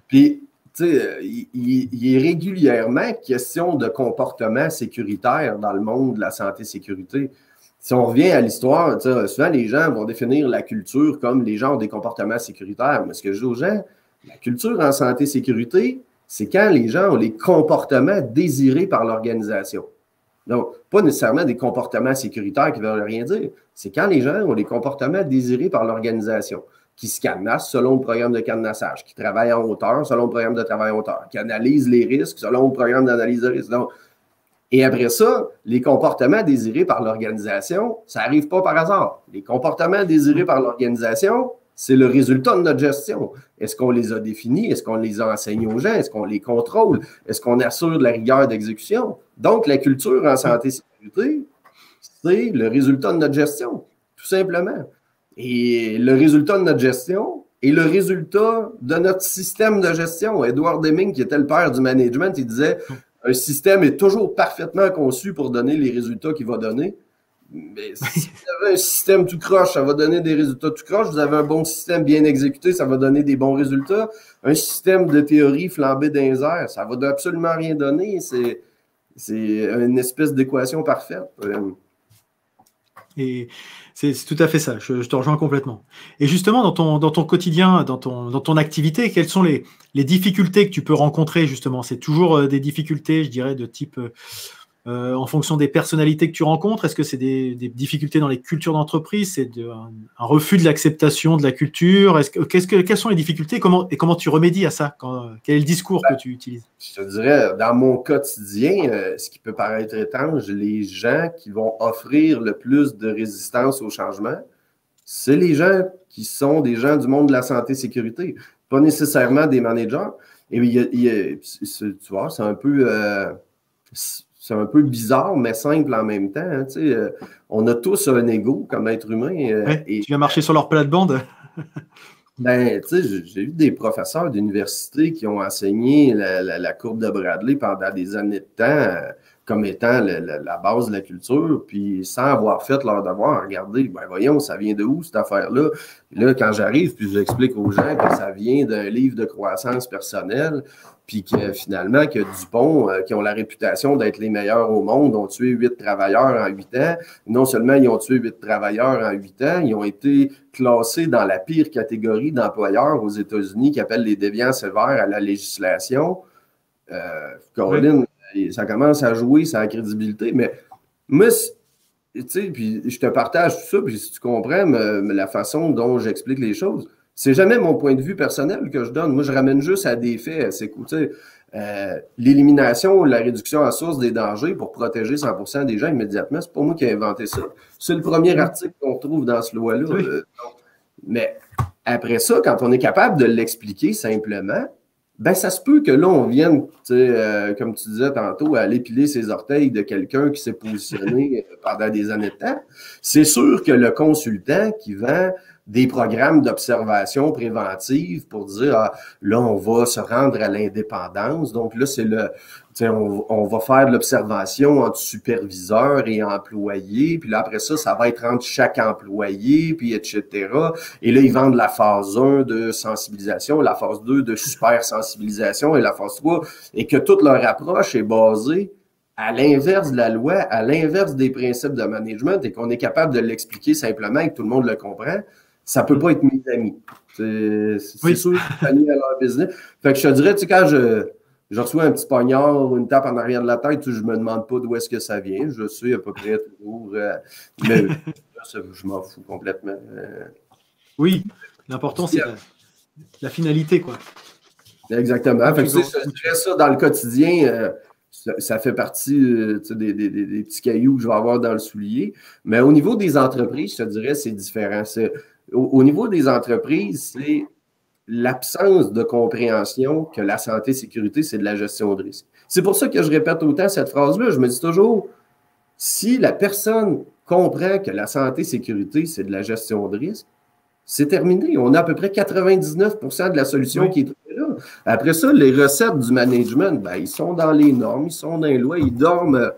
Puis, tu sais, il est régulièrement question de comportement sécuritaire dans le monde de la santé-sécurité. Si on revient à l'histoire, souvent les gens vont définir la culture comme les gens ont des comportements sécuritaires. Mais ce que je dis aux gens, la culture en santé-sécurité, c'est quand les gens ont les comportements désirés par l'organisation. Donc, pas nécessairement des comportements sécuritaires qui ne veulent rien dire. C'est quand les gens ont les comportements désirés par l'organisation, qui se cadenassent selon le programme de cadenassage, qui travaillent en hauteur selon le programme de travail en hauteur, qui analysent les risques selon le programme d'analyse de risque. Donc, et après ça, les comportements désirés par l'organisation, ça n'arrive pas par hasard. Les comportements désirés par l'organisation, c'est le résultat de notre gestion. Est-ce qu'on les a définis? Est-ce qu'on les a enseignés aux gens? Est-ce qu'on les contrôle? Est-ce qu'on assure de la rigueur d'exécution? Donc, la culture en santé et sécurité, c'est le résultat de notre gestion, tout simplement. Et le résultat de notre gestion est le résultat de notre système de gestion. Edward Deming, qui était le père du management, il disait « Un système est toujours parfaitement conçu pour donner les résultats qu'il va donner. » Mais si vous avez un système tout croche, ça va donner des résultats tout croche. Vous avez un bon système bien exécuté, ça va donner des bons résultats. Un système de théorie flambé dans les airs, ça va absolument rien donner. C'est une espèce d'équation parfaite. Et c'est tout à fait ça, je te rejoins complètement. Et justement, dans ton quotidien, dans ton activité, quelles sont les difficultés que tu peux rencontrer, justement? C'est toujours des difficultés, je dirais, de type... en fonction des personnalités que tu rencontres, est-ce que c'est des difficultés dans les cultures d'entreprise? C'est un refus de l'acceptation de la culture? Quelles sont les difficultés? Comment tu remédies à ça? Quel est le discours que tu utilises? Je te dirais, dans mon quotidien, ce qui peut paraître étrange, les gens qui vont offrir le plus de résistance au changement, c'est les gens qui sont des gens du monde de la santé et sécurité, pas nécessairement des managers. Et tu vois, c'est un peu... c'est un peu bizarre, mais simple en même temps. Hein, on a tous un ego comme être humain. Ouais, tu viens marcher sur leur plate-bande? J'ai eu des professeurs d'université qui ont enseigné la courbe de Bradley pendant des années de temps comme étant la base de la culture, puis sans avoir fait leur devoir, regardez, ben voyons, ça vient de où cette affaire-là? Et là, quand j'arrive, puis j'explique aux gens que ça vient d'un livre de croissance personnelle, puis que finalement, que Dupont, qui ont la réputation d'être les meilleurs au monde, ont tué 8 travailleurs en 8 ans. Non seulement ils ont tué 8 travailleurs en 8 ans, ils ont été classés dans la pire catégorie d'employeurs aux États-Unis qui appellent les déviants sévères à la législation. Caroline, ça commence à jouer sa crédibilité, mais moi, tu sais, puis je te partage tout ça, puis si tu comprends la façon dont j'explique les choses, c'est jamais mon point de vue personnel que je donne. Moi, je ramène juste à des faits. C'est l'élimination, la réduction en source des dangers pour protéger 100% des gens immédiatement, c'est pas moi qui ai inventé ça. C'est le premier article qu'on trouve dans ce loi-là. Oui. Mais après ça, quand on est capable de l'expliquer simplement, ben ça se peut que là, on vienne, comme tu disais tantôt, aller piler ses orteils de quelqu'un qui s'est positionné pendant des années de temps. C'est sûr que le consultant qui vend des programmes d'observation préventive pour dire, ah, là, on va se rendre à l'indépendance. Donc là, c'est on va faire de l'observation entre superviseur et employé. Puis là, après ça, ça va être entre chaque employé, puis etc. Et là, ils vendent la phase 1 de sensibilisation, la phase 2 de super sensibilisation et la phase 3. Et que toute leur approche est basée à l'inverse de la loi, à l'inverse des principes de management et qu'on est capable de l'expliquer simplement et que tout le monde le comprend. Ça peut pas être mes amis. C'est sûr qu'ils sont à leur business. Fait que je te dirais, quand je reçois un petit poignard ou une tape en arrière de la tête, je me demande pas d'où est-ce que ça vient. Je suis à peu près toujours. Mais je m'en fous complètement. Oui, l'important, c'est la finalité, quoi. Exactement. Fait que, je dirais ça dans le quotidien. Ça fait partie des petits cailloux que je vais avoir dans le soulier. Mais au niveau des entreprises, je te dirais, c'est différent. Au niveau des entreprises, c'est l'absence de compréhension que la santé et sécurité, c'est de la gestion de risque. C'est pour ça que je répète autant cette phrase-là. Je me dis toujours, si la personne comprend que la santé et sécurité, c'est de la gestion de risque, c'est terminé. On a à peu près 99% de la solution qui est là. Après ça, les recettes du management, ben, ils sont dans les normes, ils sont dans les lois, ils dorment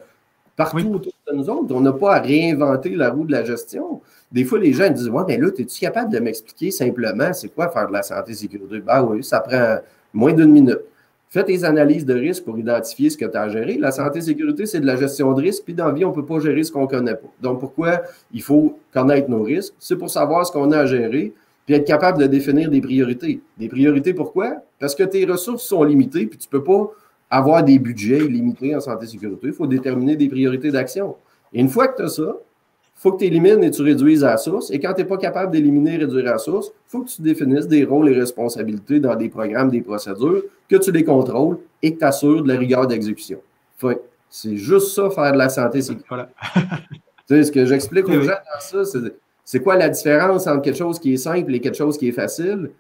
partout autour de nous autres. On n'a pas à réinventer la roue de la gestion. Des fois, les gens disent, ouais, mais là, es-tu capable de m'expliquer simplement c'est quoi faire de la santé et sécurité? Ben oui, ça prend moins d'1 minute. Fais tes analyses de risque pour identifier ce que tu as à gérer. La santé et sécurité, c'est de la gestion de risque, puis dans la vie, on ne peut pas gérer ce qu'on ne connaît pas. Donc, pourquoi il faut connaître nos risques? C'est pour savoir ce qu'on a à gérer. puis être capable de définir des priorités. Des priorités, pourquoi? Parce que tes ressources sont limitées, puis tu ne peux pas avoir des budgets illimités en santé et sécurité. Il faut déterminer des priorités d'action. Et une fois que tu as ça, il faut que tu élimines et tu réduises à la source. Et quand tu n'es pas capable d'éliminer et réduire à la source, il faut que tu définisses des rôles et responsabilités dans des programmes, des procédures, que tu les contrôles et que tu assures de la rigueur d'exécution. Enfin, c'est juste ça, faire de la santé et sécurité. Voilà. Tu sais, ce que j'explique aux gens dans ça, c'est quoi la différence entre quelque chose qui est simple et quelque chose qui est facile?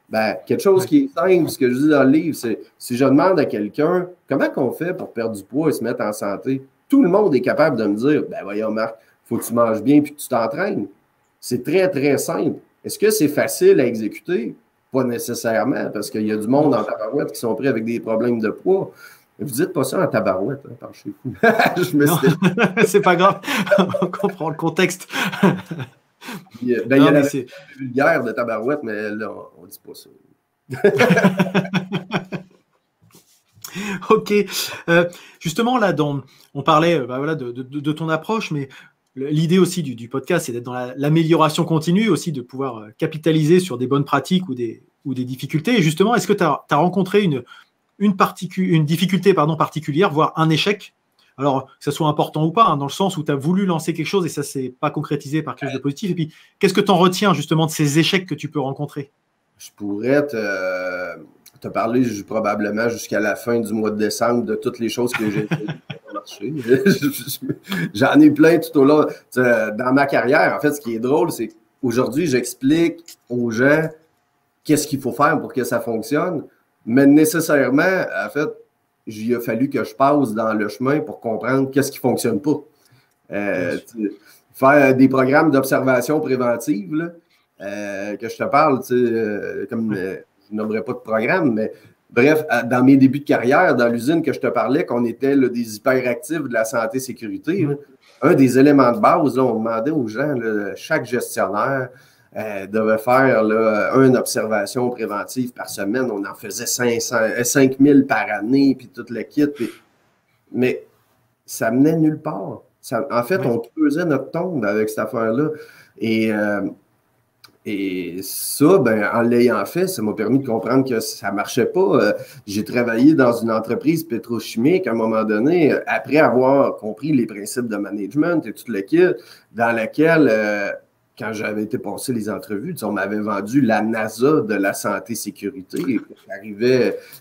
Ben, quelque chose qui est simple, ce que je dis dans le livre, c'est si je demande à quelqu'un comment on fait pour perdre du poids et se mettre en santé, tout le monde est capable de me dire, ben voyons Marc, il faut que tu manges bien et que tu t'entraînes. C'est très, très simple. Est-ce que c'est facile à exécuter? Pas nécessairement, parce qu'il y a du monde en tabarouette qui sont pris avec des problèmes de poids. Vous dites pas ça en tabarouette, hein, par chez vous. C'est pas grave, on comprend le contexte. Il y a la vulgaire de tabarouette, mais là, on ne dit pas ça. Ok. Justement, là, on parlait de ton approche, mais l'idée aussi du podcast, c'est d'être dans l'amélioration continue, aussi de pouvoir capitaliser sur des bonnes pratiques ou des difficultés. Et justement, est-ce que tu as rencontré une difficulté particulière, voire un échec, alors que ça soit important ou pas, hein, dans le sens où tu as voulu lancer quelque chose et ça ne s'est pas concrétisé par quelque chose de positif. Et puis, qu'est-ce que tu en retiens justement de ces échecs que tu peux rencontrer? Je pourrais te parler probablement jusqu'à la fin du mois de décembre de toutes les choses que j'ai fait pour marcher. J'en ai plein tout au long. Dans ma carrière, en fait, ce qui est drôle, c'est qu'aujourd'hui, j'explique aux gens qu'est-ce qu'il faut faire pour que ça fonctionne. Mais nécessairement, en fait, il a fallu que je passe dans le chemin pour comprendre qu'est-ce qui ne fonctionne pas. Faire des programmes d'observation préventive, là, que je te parle, comme je nommerai pas de programme, mais bref, dans mes débuts de carrière, dans l'usine que je te parlais, qu'on était là, des hyperactifs de la santé-sécurité, un des éléments de base, là, on demandait aux gens, là, chaque gestionnaire, devait faire là, une observation préventive par semaine. On en faisait 5000 par année, puis tout le kit. Mais ça menait nulle part. En fait, on creusait notre tombe avec cette affaire-là. Et ça, ben, en l'ayant fait, ça m'a permis de comprendre que ça ne marchait pas. J'ai travaillé dans une entreprise pétrochimique à un moment donné, après avoir compris les principes de management et tout le kit, dans laquelle... quand j'avais été passer les entrevues, on m'avait vendu la NASA de la santé-sécurité.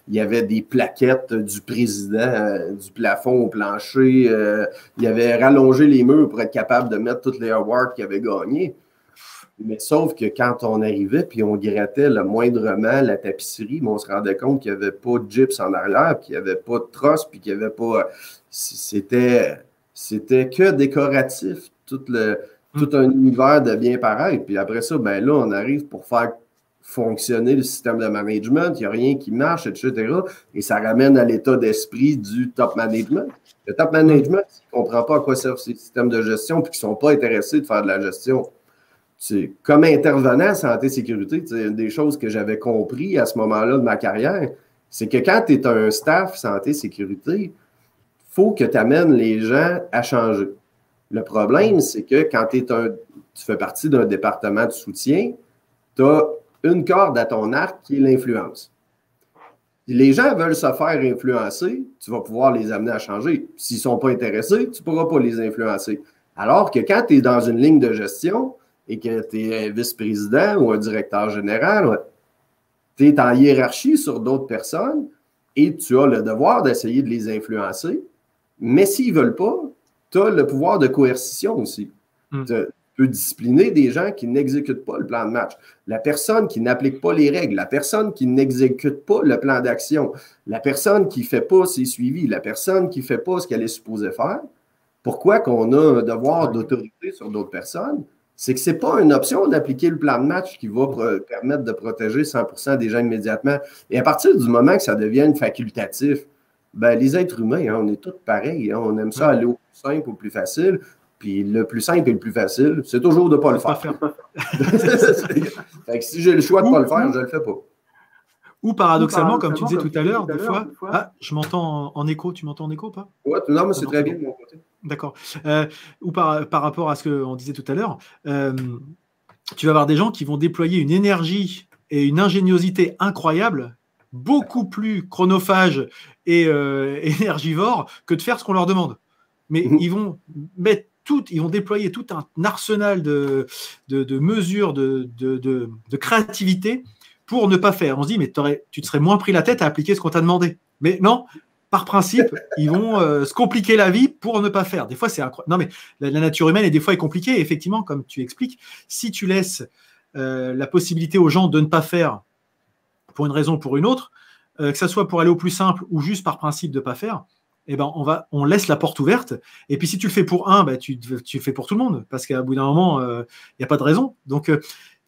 Il y avait des plaquettes du président, du plafond au plancher. Il avait rallongé les murs pour être capable de mettre toutes les awards qu'il avait gagnés. Mais sauf que quand on arrivait, puis on grattait le moindrement la tapisserie, mais on se rendait compte qu'il n'y avait pas de gyps en arrière, puis qu'il n'y avait pas de trosse, puis qu'il n'y avait pas... C'était que décoratif, tout un univers de bien paraître. Puis après ça, ben là, on arrive pour faire fonctionner le système de management. Il n'y a rien qui marche, etc. Et ça ramène à l'état d'esprit du top management. Le top management, il ne comprend pas à quoi servent ces systèmes de gestion puis qui ne sont pas intéressés de faire de la gestion. C'est comme intervenant en santé-sécurité, une des choses que j'avais compris à ce moment-là de ma carrière, c'est que quand tu es un staff santé-sécurité, il faut que tu amènes les gens à changer. Le problème, c'est que quand tu fais partie d'un département de soutien, tu as une corde à ton arc qui est l'influence. Si les gens veulent se faire influencer, tu vas pouvoir les amener à changer. S'ils ne sont pas intéressés, tu ne pourras pas les influencer. Alors que quand tu es dans une ligne de gestion et que tu es un vice-président ou un directeur général, tu es en hiérarchie sur d'autres personnes et tu as le devoir d'essayer de les influencer. Mais s'ils ne veulent pas, tu as le pouvoir de coercition aussi. Tu peux discipliner des gens qui n'exécutent pas le plan de match. La personne qui n'applique pas les règles, la personne qui n'exécute pas le plan d'action, la personne qui ne fait pas ses suivis, la personne qui ne fait pas ce qu'elle est supposée faire. Pourquoi qu'on a un devoir d'autorité sur d'autres personnes? C'est que ce n'est pas une option d'appliquer le plan de match qui va permettre de protéger 100% des gens immédiatement. Et à partir du moment que ça devienne facultatif, ben, les êtres humains, on est tous pareils. On aime ça aller au plus simple, au plus facile. Puis le plus simple et le plus facile, c'est toujours de ne pas le faire. Fait que si j'ai le choix de ne pas le faire, je ne le fais pas. Ou paradoxalement, comme tu disais tout à l'heure, des fois, je m'entends en écho. Tu m'entends en écho ou pas? Oui, non, mais c'est très bien de mon côté. D'accord. Ou par rapport à ce qu'on disait tout à l'heure, tu vas avoir des gens qui vont déployer une énergie et une ingéniosité incroyable, beaucoup plus chronophage et énergivore que de faire ce qu'on leur demande. Mais ils vont ils vont déployer tout un arsenal de mesures, de créativité pour ne pas faire. On se dit, mais tu te serais moins pris la tête à appliquer ce qu'on t'a demandé. Mais non, par principe, ils vont se compliquer la vie pour ne pas faire. Des fois, c'est incroyable. Non, mais la nature humaine est des fois compliquée. Et effectivement, comme tu expliques, si tu laisses la possibilité aux gens de ne pas faire pour une raison ou pour une autre, que ce soit pour aller au plus simple ou juste par principe de ne pas faire, eh ben on laisse la porte ouverte. Et puis si tu le fais pour un, tu le fais pour tout le monde, parce qu'à bout d'un moment, il n'y a pas de raison. Donc,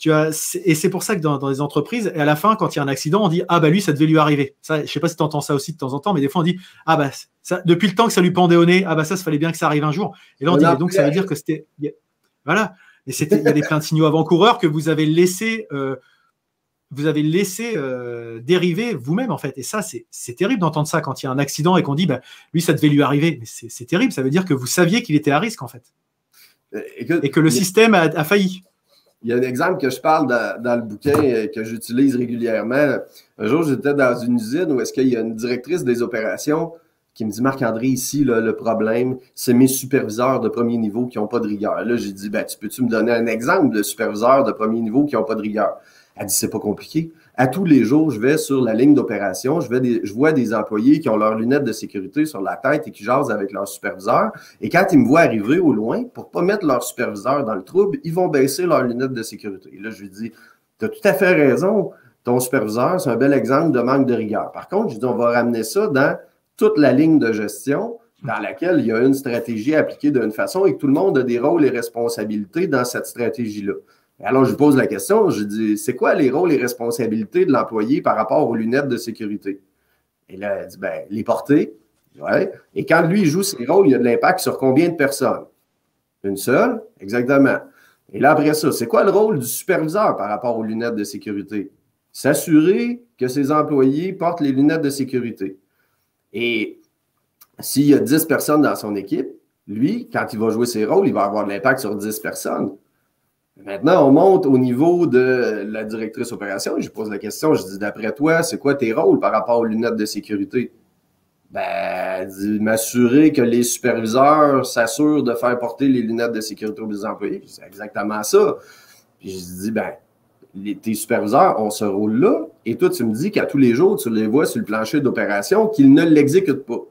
et c'est pour ça que dans les entreprises, et à la fin, quand il y a un accident, on dit ah bah lui, ça devait lui arriver. Ça, je ne sais pas si tu entends ça aussi de temps en temps, mais des fois on dit ah bah ça, depuis le temps que ça lui pendait au nez, ah bah ça fallait bien que ça arrive un jour. Et là on dit mais donc ça veut dire que c'était voilà. Et il y a plein de signaux avant-coureurs que vous avez laissé dériver vous-même, en fait. Et ça, c'est terrible d'entendre ça quand il y a un accident et qu'on dit, bah, lui, ça devait lui arriver. Mais c'est terrible. Ça veut dire que vous saviez qu'il était à risque, en fait. Et que le système a failli. Il y a un exemple que je parle dans le bouquin que j'utilise régulièrement. Un jour, j'étais dans une usine où est-ce qu'il y a une directrice des opérations qui me dit, Marc-André, ici, là, le problème, c'est mes superviseurs de premier niveau qui n'ont pas de rigueur. Là, j'ai dit, ben, peux-tu me donner un exemple de superviseurs de premier niveau qui n'ont pas de rigueur? Elle dit, c'est pas compliqué. À tous les jours, je vais sur la ligne d'opération, je vois des employés qui ont leurs lunettes de sécurité sur la tête et qui jasent avec leur superviseur. Et quand ils me voient arriver au loin, pour pas mettre leur superviseur dans le trouble, ils vont baisser leurs lunettes de sécurité. Et là, je lui dis, tu as tout à fait raison. Ton superviseur, c'est un bel exemple de manque de rigueur. Par contre, je dis, on va ramener ça dans toute la ligne de gestion dans laquelle il y a une stratégie appliquée d'une façon et que tout le monde a des rôles et responsabilités dans cette stratégie-là. Alors, je lui pose la question, je dis, c'est quoi les rôles et responsabilités de l'employé par rapport aux lunettes de sécurité? Et là, elle dit, ben, les porter. Ouais. Et quand lui, il joue ses rôles, il y a de l'impact sur combien de personnes? Une seule? Exactement. Et là, après ça, c'est quoi le rôle du superviseur par rapport aux lunettes de sécurité? S'assurer que ses employés portent les lunettes de sécurité. Et s'il y a 10 personnes dans son équipe, lui, quand il va jouer ses rôles, il va avoir de l'impact sur 10 personnes. Maintenant, on monte au niveau de la directrice opération et je pose la question, je dis, d'après toi, c'est quoi tes rôles par rapport aux lunettes de sécurité? Ben, m'assurer que les superviseurs s'assurent de faire porter les lunettes de sécurité aux employés. C'est exactement ça. Puis je dis, ben, tes superviseurs ont ce rôle-là et toi, tu me dis qu'à tous les jours, tu les vois sur le plancher d'opération qu'ils ne l'exécutent pas.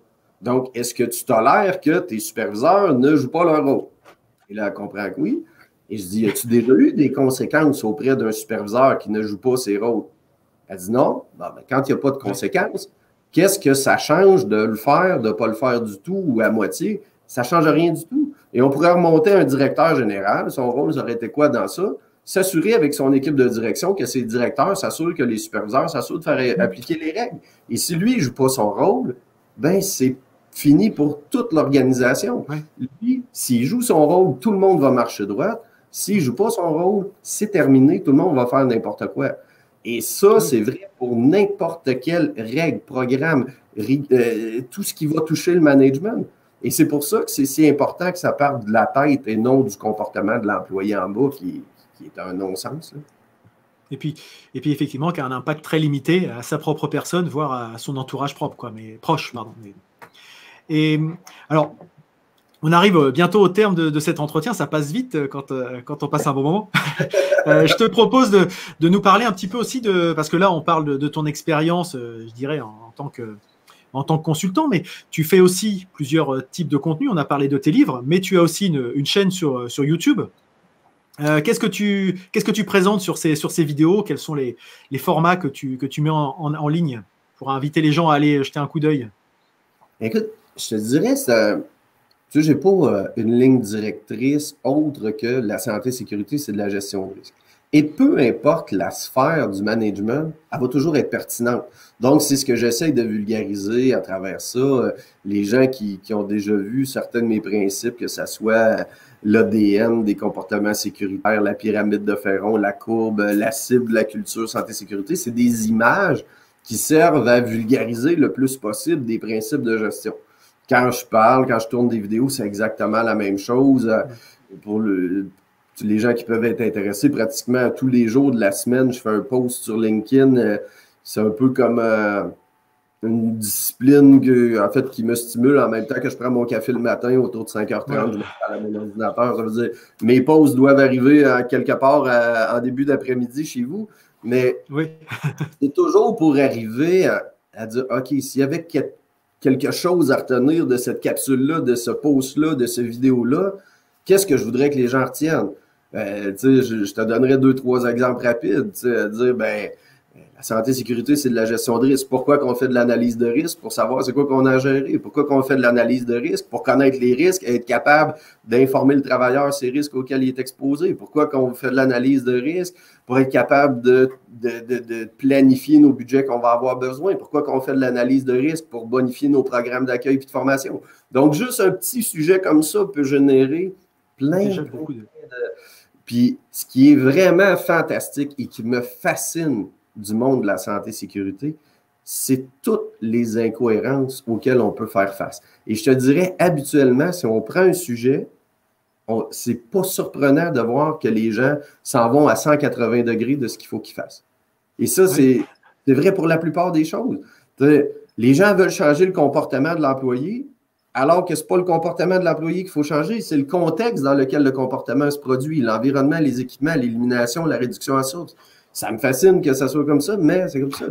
Donc, est-ce que tu tolères que tes superviseurs ne jouent pas leur rôle? Et là, elle comprend que oui. Et je dis, as-tu déjà eu des conséquences auprès d'un superviseur qui ne joue pas ses rôles? Elle dit non. Bon, ben, quand il n'y a pas de conséquences, qu'est-ce que ça change de le faire, de ne pas le faire du tout ou à moitié? Ça ne change rien du tout. Et on pourrait remonter un directeur général. Son rôle, ça aurait été quoi dans ça? S'assurer avec son équipe de direction que ses directeurs s'assurent que les superviseurs s'assurent de faire appliquer les règles. Et si lui, il ne joue pas son rôle, ben c'est fini pour toute l'organisation. Lui, s'il joue son rôle, tout le monde va marcher droit. S'il ne joue pas son rôle, c'est terminé, tout le monde va faire n'importe quoi. Et ça, c'est vrai pour n'importe quelle règle, programme, tout ce qui va toucher le management. Et c'est pour ça que c'est si important que ça parte de la tête et non du comportement de l'employé en bas qui est un non-sens. Et puis effectivement, qui a un impact très limité à sa propre personne, voire à son entourage proche. Et alors, on arrive bientôt au terme de cet entretien. Ça passe vite quand on passe un bon moment. Je te propose de nous parler un petit peu aussi parce que là, on parle de ton expérience, je dirais, en tant que consultant, mais tu fais aussi plusieurs types de contenus. On a parlé de tes livres, mais tu as aussi une chaîne sur YouTube. Qu'est-ce que tu présentes sur ces vidéos? Quels sont les formats que tu mets en ligne pour inviter les gens à aller jeter un coup d'œil? Écoute, je te dirais, tu sais, je n'ai pas une ligne directrice autre que la santé et sécurité, c'est de la gestion de risque. Et peu importe la sphère du management, elle va toujours être pertinente. Donc, c'est ce que j'essaie de vulgariser à travers ça. Les gens qui ont déjà vu certains de mes principes, que ce soit l'ADN des comportements sécuritaires, la pyramide de Ferron, la courbe, la cible, la culture, santé-sécurité, c'est des images qui servent à vulgariser le plus possible des principes de gestion. Quand je parle, quand je tourne des vidéos, c'est exactement la même chose. Tu les gens qui peuvent être intéressés, pratiquement tous les jours de la semaine, je fais un post sur LinkedIn. C'est un peu comme une discipline en fait, qui me stimule en même temps que je prends mon café le matin autour de 5h30, je me parle à mon ordinateur. Ça veut dire mes posts doivent arriver quelque part en début d'après-midi chez vous, mais c'est toujours pour arriver à dire, OK, s'il y avait quelque chose à retenir de cette capsule-là, de ce post-là, de cette vidéo-là, qu'est-ce que je voudrais que les gens retiennent? Je te donnerais 2-3 exemples rapides, à dire, la santé et sécurité, c'est de la gestion de risque. Pourquoi qu'on fait de l'analyse de risque? Pour savoir c'est quoi qu'on a géré. Pourquoi qu'on fait de l'analyse de risque? Pour connaître les risques et être capable d'informer le travailleur ces risques auxquels il est exposé. Pourquoi qu'on fait de l'analyse de risque? Pour être capable de planifier nos budgets qu'on va avoir besoin. Pourquoi qu'on fait de l'analyse de risque? Pour bonifier nos programmes d'accueil et de formation. Donc, juste un petit sujet comme ça peut générer plein de... Puis, ce qui est vraiment fantastique et qui me fascine du monde de la santé et sécurité, c'est toutes les incohérences auxquelles on peut faire face. Et je te dirais, habituellement, si on prend un sujet, c'est pas surprenant de voir que les gens s'en vont à 180 degrés de ce qu'il faut qu'ils fassent. Et ça, c'est vrai pour la plupart des choses. Les gens veulent changer le comportement de l'employé, alors que ce n'est pas le comportement de l'employé qu'il faut changer, c'est le contexte dans lequel le comportement se produit, l'environnement, les équipements, l'élimination, la réduction à source. Ça me fascine que ça soit comme ça, mais c'est comme ça.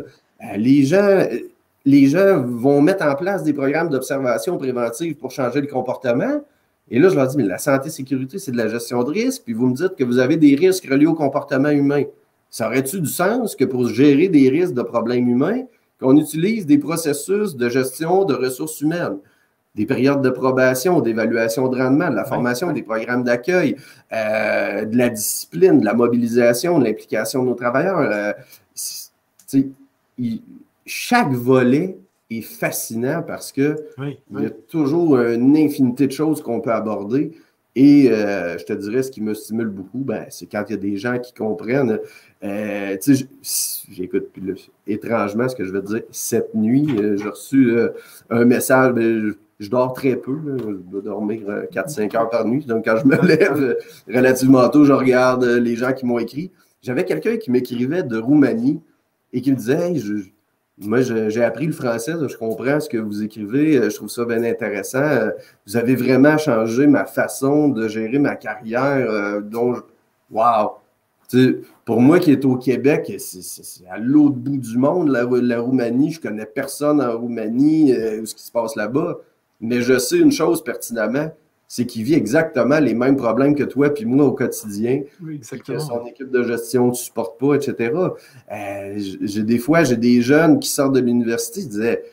Les gens vont mettre en place des programmes d'observation préventive pour changer le comportement. Et là, je leur dis, mais la santé et sécurité, c'est de la gestion de risque. Puis vous me dites que vous avez des risques reliés au comportement humain. Ça aurait-tu du sens que pour gérer des risques de problèmes humains, qu'on utilise des processus de gestion de ressources humaines? Des périodes de probation, d'évaluation de rendement, de la formation, des programmes d'accueil, de la discipline, de la mobilisation, de l'implication de nos travailleurs. Chaque volet est fascinant parce que il y a toujours une infinité de choses qu'on peut aborder. Et je te dirais, ce qui me stimule beaucoup, c'est quand il y a des gens qui comprennent. J'écoute, puis là, étrangement, ce que je veux dire, cette nuit, j'ai reçu un message. Je dors très peu, là. Je dois dormir 4-5 heures par nuit. Donc, quand je me lève relativement tôt, je regarde les gens qui m'ont écrit. J'avais quelqu'un qui m'écrivait de Roumanie et qui me disait hey, moi, j'ai appris le français, je comprends ce que vous écrivez, je trouve ça bien intéressant. Vous avez vraiment changé ma façon de gérer ma carrière. Wow! Pour moi qui est au Québec, c'est à l'autre bout du monde, la Roumanie. Je ne connais personne en Roumanie, ce qui se passe là-bas. Mais je sais une chose pertinemment, c'est qu'il vit exactement les mêmes problèmes que toi puis moi au quotidien. Oui, exactement. Que son équipe de gestion ne supporte pas, etc. Des fois, j'ai des jeunes qui sortent de l'université qui disaient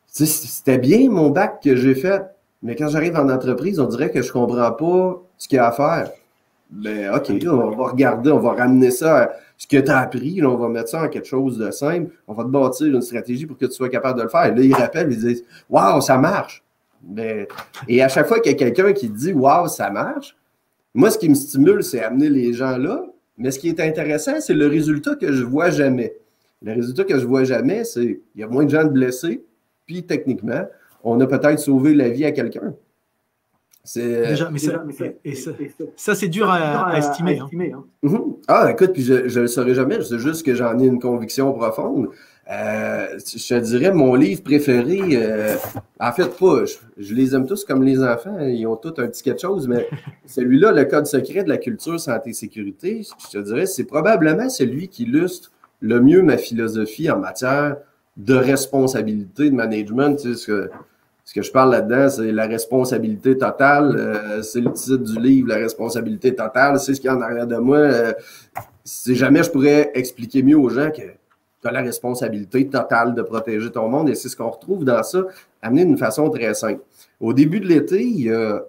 c'était bien mon bac que j'ai fait, mais quand j'arrive en entreprise, on dirait que je ne comprends pas ce qu'il y a à faire. OK, là, on va regarder, on va ramener ça à ce que tu as appris, là, on va mettre ça en quelque chose de simple, on va te bâtir une stratégie pour que tu sois capable de le faire. Et là, ils rappellent, ils disent waouh, ça marche! Et à chaque fois qu'il y a quelqu'un qui dit waouh, ça marche, moi, ce qui me stimule, c'est amener les gens là. Mais ce qui est intéressant, c'est le résultat que je ne vois jamais. Le résultat que je ne vois jamais, c'est qu'il y a moins de gens blessés, puis techniquement, on a peut-être sauvé la vie à quelqu'un. Ça, c'est dur à estimer. Hein. Ah, écoute, puis je ne le saurais jamais. C'est juste que j'en ai une conviction profonde. Je te dirais, mon livre préféré, en fait, pas, je les aime tous comme les enfants, ils ont tous un petit quelque chose, mais celui-là, le code secret de la culture santé et sécurité, je te dirais, c'est probablement celui qui illustre le mieux ma philosophie en matière de responsabilité, de management. Tu sais, ce que je parle là-dedans, c'est la responsabilité totale. C'est le titre du livre, la responsabilité totale. C'est ce qu'il y a en arrière de moi. Si jamais je pourrais expliquer mieux aux gens que tu as la responsabilité totale de protéger ton monde. Et c'est ce qu'on retrouve dans ça, amené d'une façon très simple. Au début de l'été, il y a,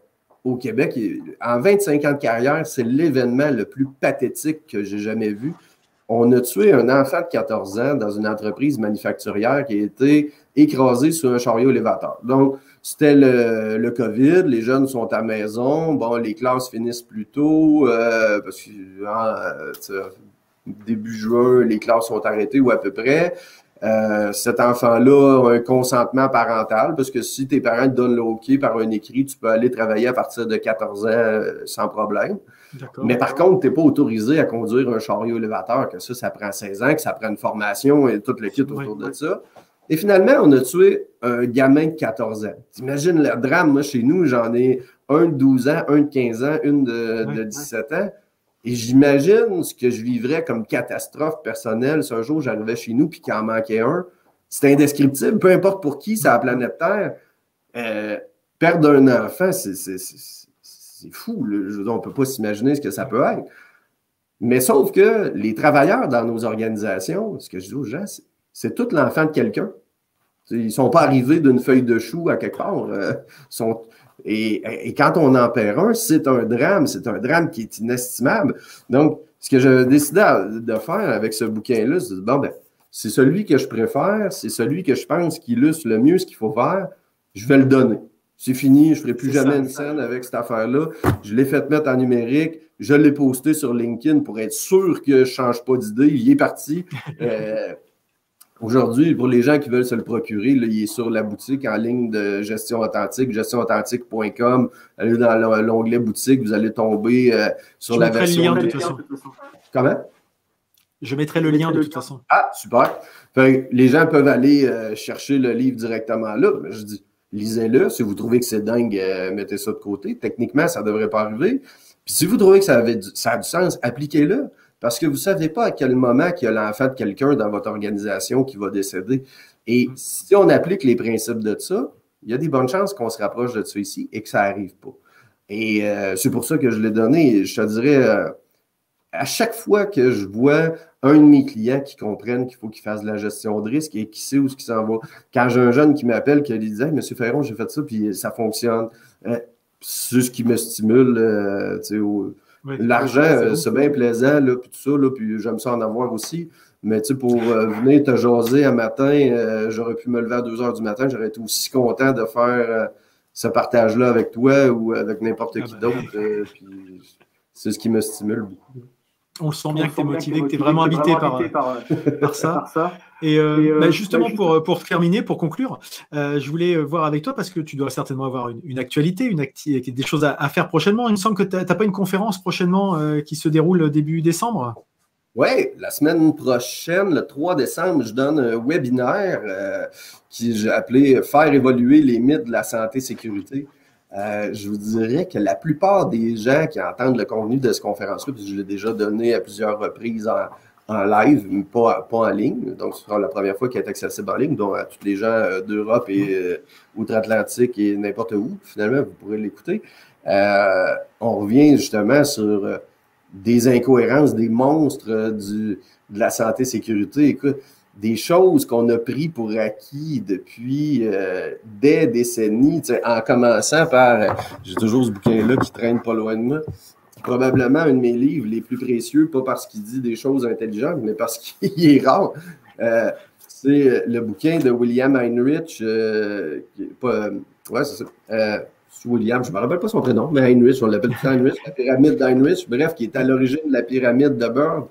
au Québec, en 25 ans de carrière, c'est l'événement le plus pathétique que j'ai jamais vu. On a tué un enfant de 14 ans dans une entreprise manufacturière qui a été écrasé sur un chariot élévateur. Donc, c'était le COVID, les jeunes sont à la maison, bon, les classes finissent plus tôt, parce que début juin, les classes sont arrêtées ou à peu près. Cet enfant-là a un consentement parental, parce que si tes parents te donnent le OK par un écrit, tu peux aller travailler à partir de 14 ans sans problème. Mais par contre, tu n'es pas autorisé à conduire un chariot élévateur, que ça prend 16 ans, que ça prend une formation et tout le kit autour de ça. Et finalement, on a tué un gamin de 14 ans. T'imagines le drame, moi, chez nous, j'en ai un de 12 ans, un de 15 ans, une de 17 ans. Et j'imagine ce que je vivrais comme catastrophe personnelle si un jour j'arrivais chez nous et qu'il en manquait un. C'est indescriptible, peu importe pour qui, c'est la planète Terre. Perdre un enfant, c'est fou. On ne peut pas s'imaginer ce que ça peut être. Mais sauf que les travailleurs dans nos organisations, ce que je dis aux gens, c'est tout l'enfant de quelqu'un. Ils ne sont pas arrivés d'une feuille de chou à quelque part. Et quand on en perd un, c'est un drame qui est inestimable. Donc, ce que j'ai décidé de faire avec ce bouquin-là, c'est bon, ben, c'est celui que je préfère, c'est celui que je pense qui illustre le mieux ce qu'il faut faire, je vais le donner. C'est fini, je ne ferai plus jamais une scène avec cette affaire-là. Je l'ai fait mettre en numérique, je l'ai posté sur LinkedIn pour être sûr que je ne change pas d'idée. Il est parti. Aujourd'hui, pour les gens qui veulent se le procurer, là, il est sur la boutique en ligne de Gestion Authentique, gestionauthentique.com. Allez dans l'onglet boutique, vous allez tomber sur la version. Je mettrai le lien de toute façon. Comment? Je mettrai le lien de toute façon. Ah, super. Fait, les gens peuvent aller chercher le livre directement là. Je dis, lisez-le. Si vous trouvez que c'est dingue, mettez ça de côté. Techniquement, ça ne devrait pas arriver. Puis si vous trouvez que ça a du sens, appliquez-le. Parce que vous ne savez pas à quel moment qu'il y a l'enfant de quelqu'un dans votre organisation qui va décéder. Et si on applique les principes de ça, il y a des bonnes chances qu'on se rapproche de ça ici et que ça n'arrive pas. Et c'est pour ça que je l'ai donné. Je te dirais, à chaque fois que je vois un de mes clients qui comprenne qu'il faut qu'il fasse de la gestion de risque et qui sait où ce qui s'en va. Quand j'ai un jeune qui m'appelle, qui dit hey, « Monsieur Ferron, j'ai fait ça, puis ça fonctionne. » C'est ce qui me stimule, tu sais, l'argent, c'est bien plaisant, là, puis tout ça, là, puis j'aime ça en avoir aussi. Mais tu sais, pour venir te jaser un matin, j'aurais pu me lever à 2 h du matin, j'aurais été aussi content de faire ce partage-là avec toi ou avec n'importe qui d'autre. Puis c'est ce qui me stimule beaucoup. On sent bien que tu es motivé, que tu es vraiment habité par ça. Et justement, pour terminer, pour conclure, je voulais voir avec toi, parce que tu dois certainement avoir une actualité, des choses à faire prochainement. Il me semble que tu n'as pas une conférence prochainement qui se déroule début décembre. Oui, la semaine prochaine, le 3 décembre, je donne un webinaire qui j'ai appelé « Faire évoluer les mythes de la santé-sécurité ». Je vous dirais que la plupart des gens qui entendent le contenu de cette conférence-là, puis je l'ai déjà donné à plusieurs reprises en live, mais pas en ligne, donc ce sera la première fois qu'elle est accessible en ligne, donc à tous les gens d'Europe et outre-Atlantique et n'importe où, finalement, vous pourrez l'écouter. On revient justement sur des incohérences, des monstres de la santé-sécurité. Écoute, des choses qu'on a pris pour acquis depuis des décennies, en commençant par, j'ai toujours ce bouquin-là qui traîne pas loin de moi, probablement un de mes livres les plus précieux, pas parce qu'il dit des choses intelligentes, mais parce qu'il est rare. C'est le bouquin de William Heinrich, ouais, c'est ça. William, je ne me rappelle pas son prénom, mais Heinrich, on l'appelle tout le temps Heinrich, la pyramide d'Heinrich, bref, qui est à l'origine de la pyramide de Bird.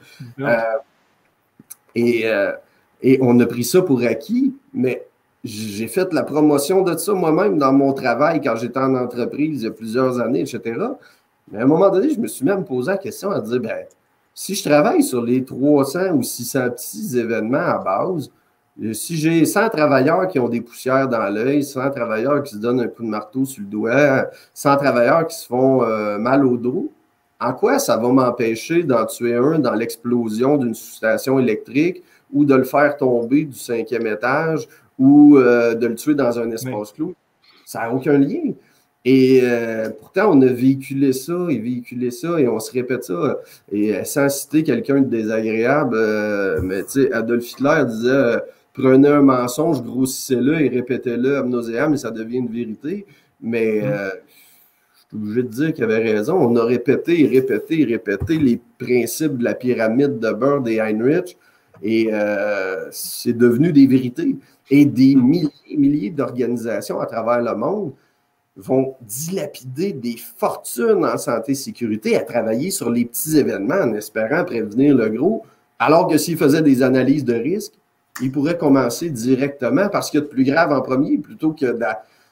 Et on a pris ça pour acquis, mais j'ai fait la promotion de ça moi-même dans mon travail quand j'étais en entreprise il y a plusieurs années, etc. Mais à un moment donné, je me suis même posé la question à dire, ben, si je travaille sur les 300 ou 600 petits événements à base, si j'ai 100 travailleurs qui ont des poussières dans l'œil, 100 travailleurs qui se donnent un coup de marteau sur le doigt, 100 travailleurs qui se font mal au dos, en quoi ça va m'empêcher d'en tuer un dans l'explosion d'une station électrique ou de le faire tomber du 5e étage ou de le tuer dans un espace clos? Ça n'a aucun lien. Et pourtant, on a véhiculé ça et on se répète ça. Et sans citer quelqu'un de désagréable, mais tu sais, Adolf Hitler disait prenez un mensonge, grossissez-le et répétez-le ad nauseam, et ça devient une vérité. Mais je suis obligé de dire qu'il avait raison. On a répété les principes de la pyramide de Bird et Heinrich. Et c'est devenu des vérités. Et des milliers d'organisations à travers le monde vont dilapider des fortunes en santé-sécurité à travailler sur les petits événements en espérant prévenir le gros, alors que s'ils faisaient des analyses de risque, ils pourraient commencer directement par ce qu'il y a de plus grave en premier, plutôt que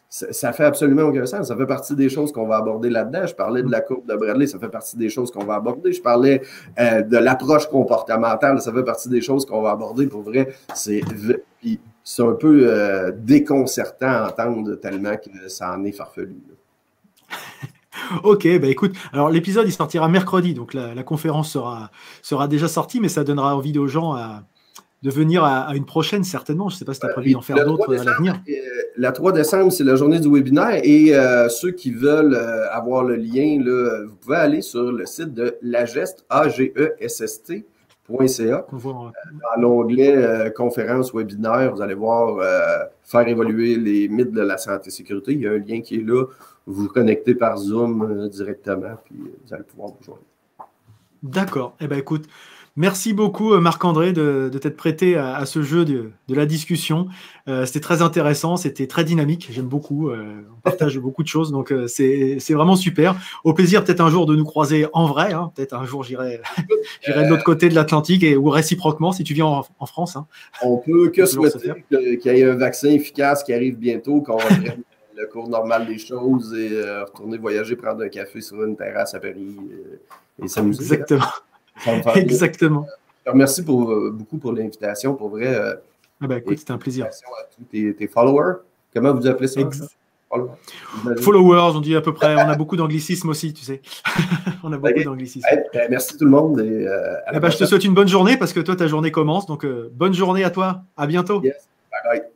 ça fait absolument aucun sens. Ça fait partie des choses qu'on va aborder là-dedans. Je parlais de la courbe de Bradley, ça fait partie des choses qu'on va aborder. Je parlais de l'approche comportementale, ça fait partie des choses qu'on va aborder. Pour vrai, c'est un peu déconcertant à entendre tellement que ça en est farfelu. Ok, bah écoute, alors l'épisode il sortira mercredi, donc la conférence sera déjà sortie, mais ça donnera envie aux gens de venir à une prochaine, certainement. Je ne sais pas si tu as prévu d'en faire d'autres à l'avenir. Le 3 décembre, c'est la journée du webinaire, et ceux qui veulent avoir le lien, là, vous pouvez aller sur le site de l'AGEST, agest.ca. Dans l'onglet conférence webinaire, vous allez voir faire évoluer les mythes de la santé-sécurité. Il y a un lien qui est là. Vous vous connectez par Zoom directement, puis vous allez pouvoir vous joindre. D'accord. Eh bien, écoute, merci beaucoup, Marc-André, de t'être prêté à ce jeu de la discussion. C'était très intéressant, c'était très dynamique. J'aime beaucoup. On partage beaucoup de choses, donc c'est vraiment super. Au plaisir, peut-être un jour, de nous croiser en vrai. Hein. Peut-être un jour, j'irai de l'autre côté de l'Atlantique, ou réciproquement, si tu viens en France. Hein. On peut que souhaiter qu'il y ait un vaccin efficace qui arrive bientôt, qu'on reprenne le cours normal des choses et retourner voyager, prendre un café sur une terrasse à Paris et s'amuser. Exactement. Exactement. Je te remercie beaucoup pour l'invitation. Pour vrai. Écoute, c'était un plaisir. À tous tes followers. Comment vous appelez ça? Followers, on dit à peu près. On a beaucoup d'anglicisme aussi, tu sais. On a beaucoup d'anglicisme. Merci tout le monde. Je te souhaite une bonne journée parce que toi, ta journée commence. Donc, bonne journée à toi. À bientôt. Yes. Bye bye.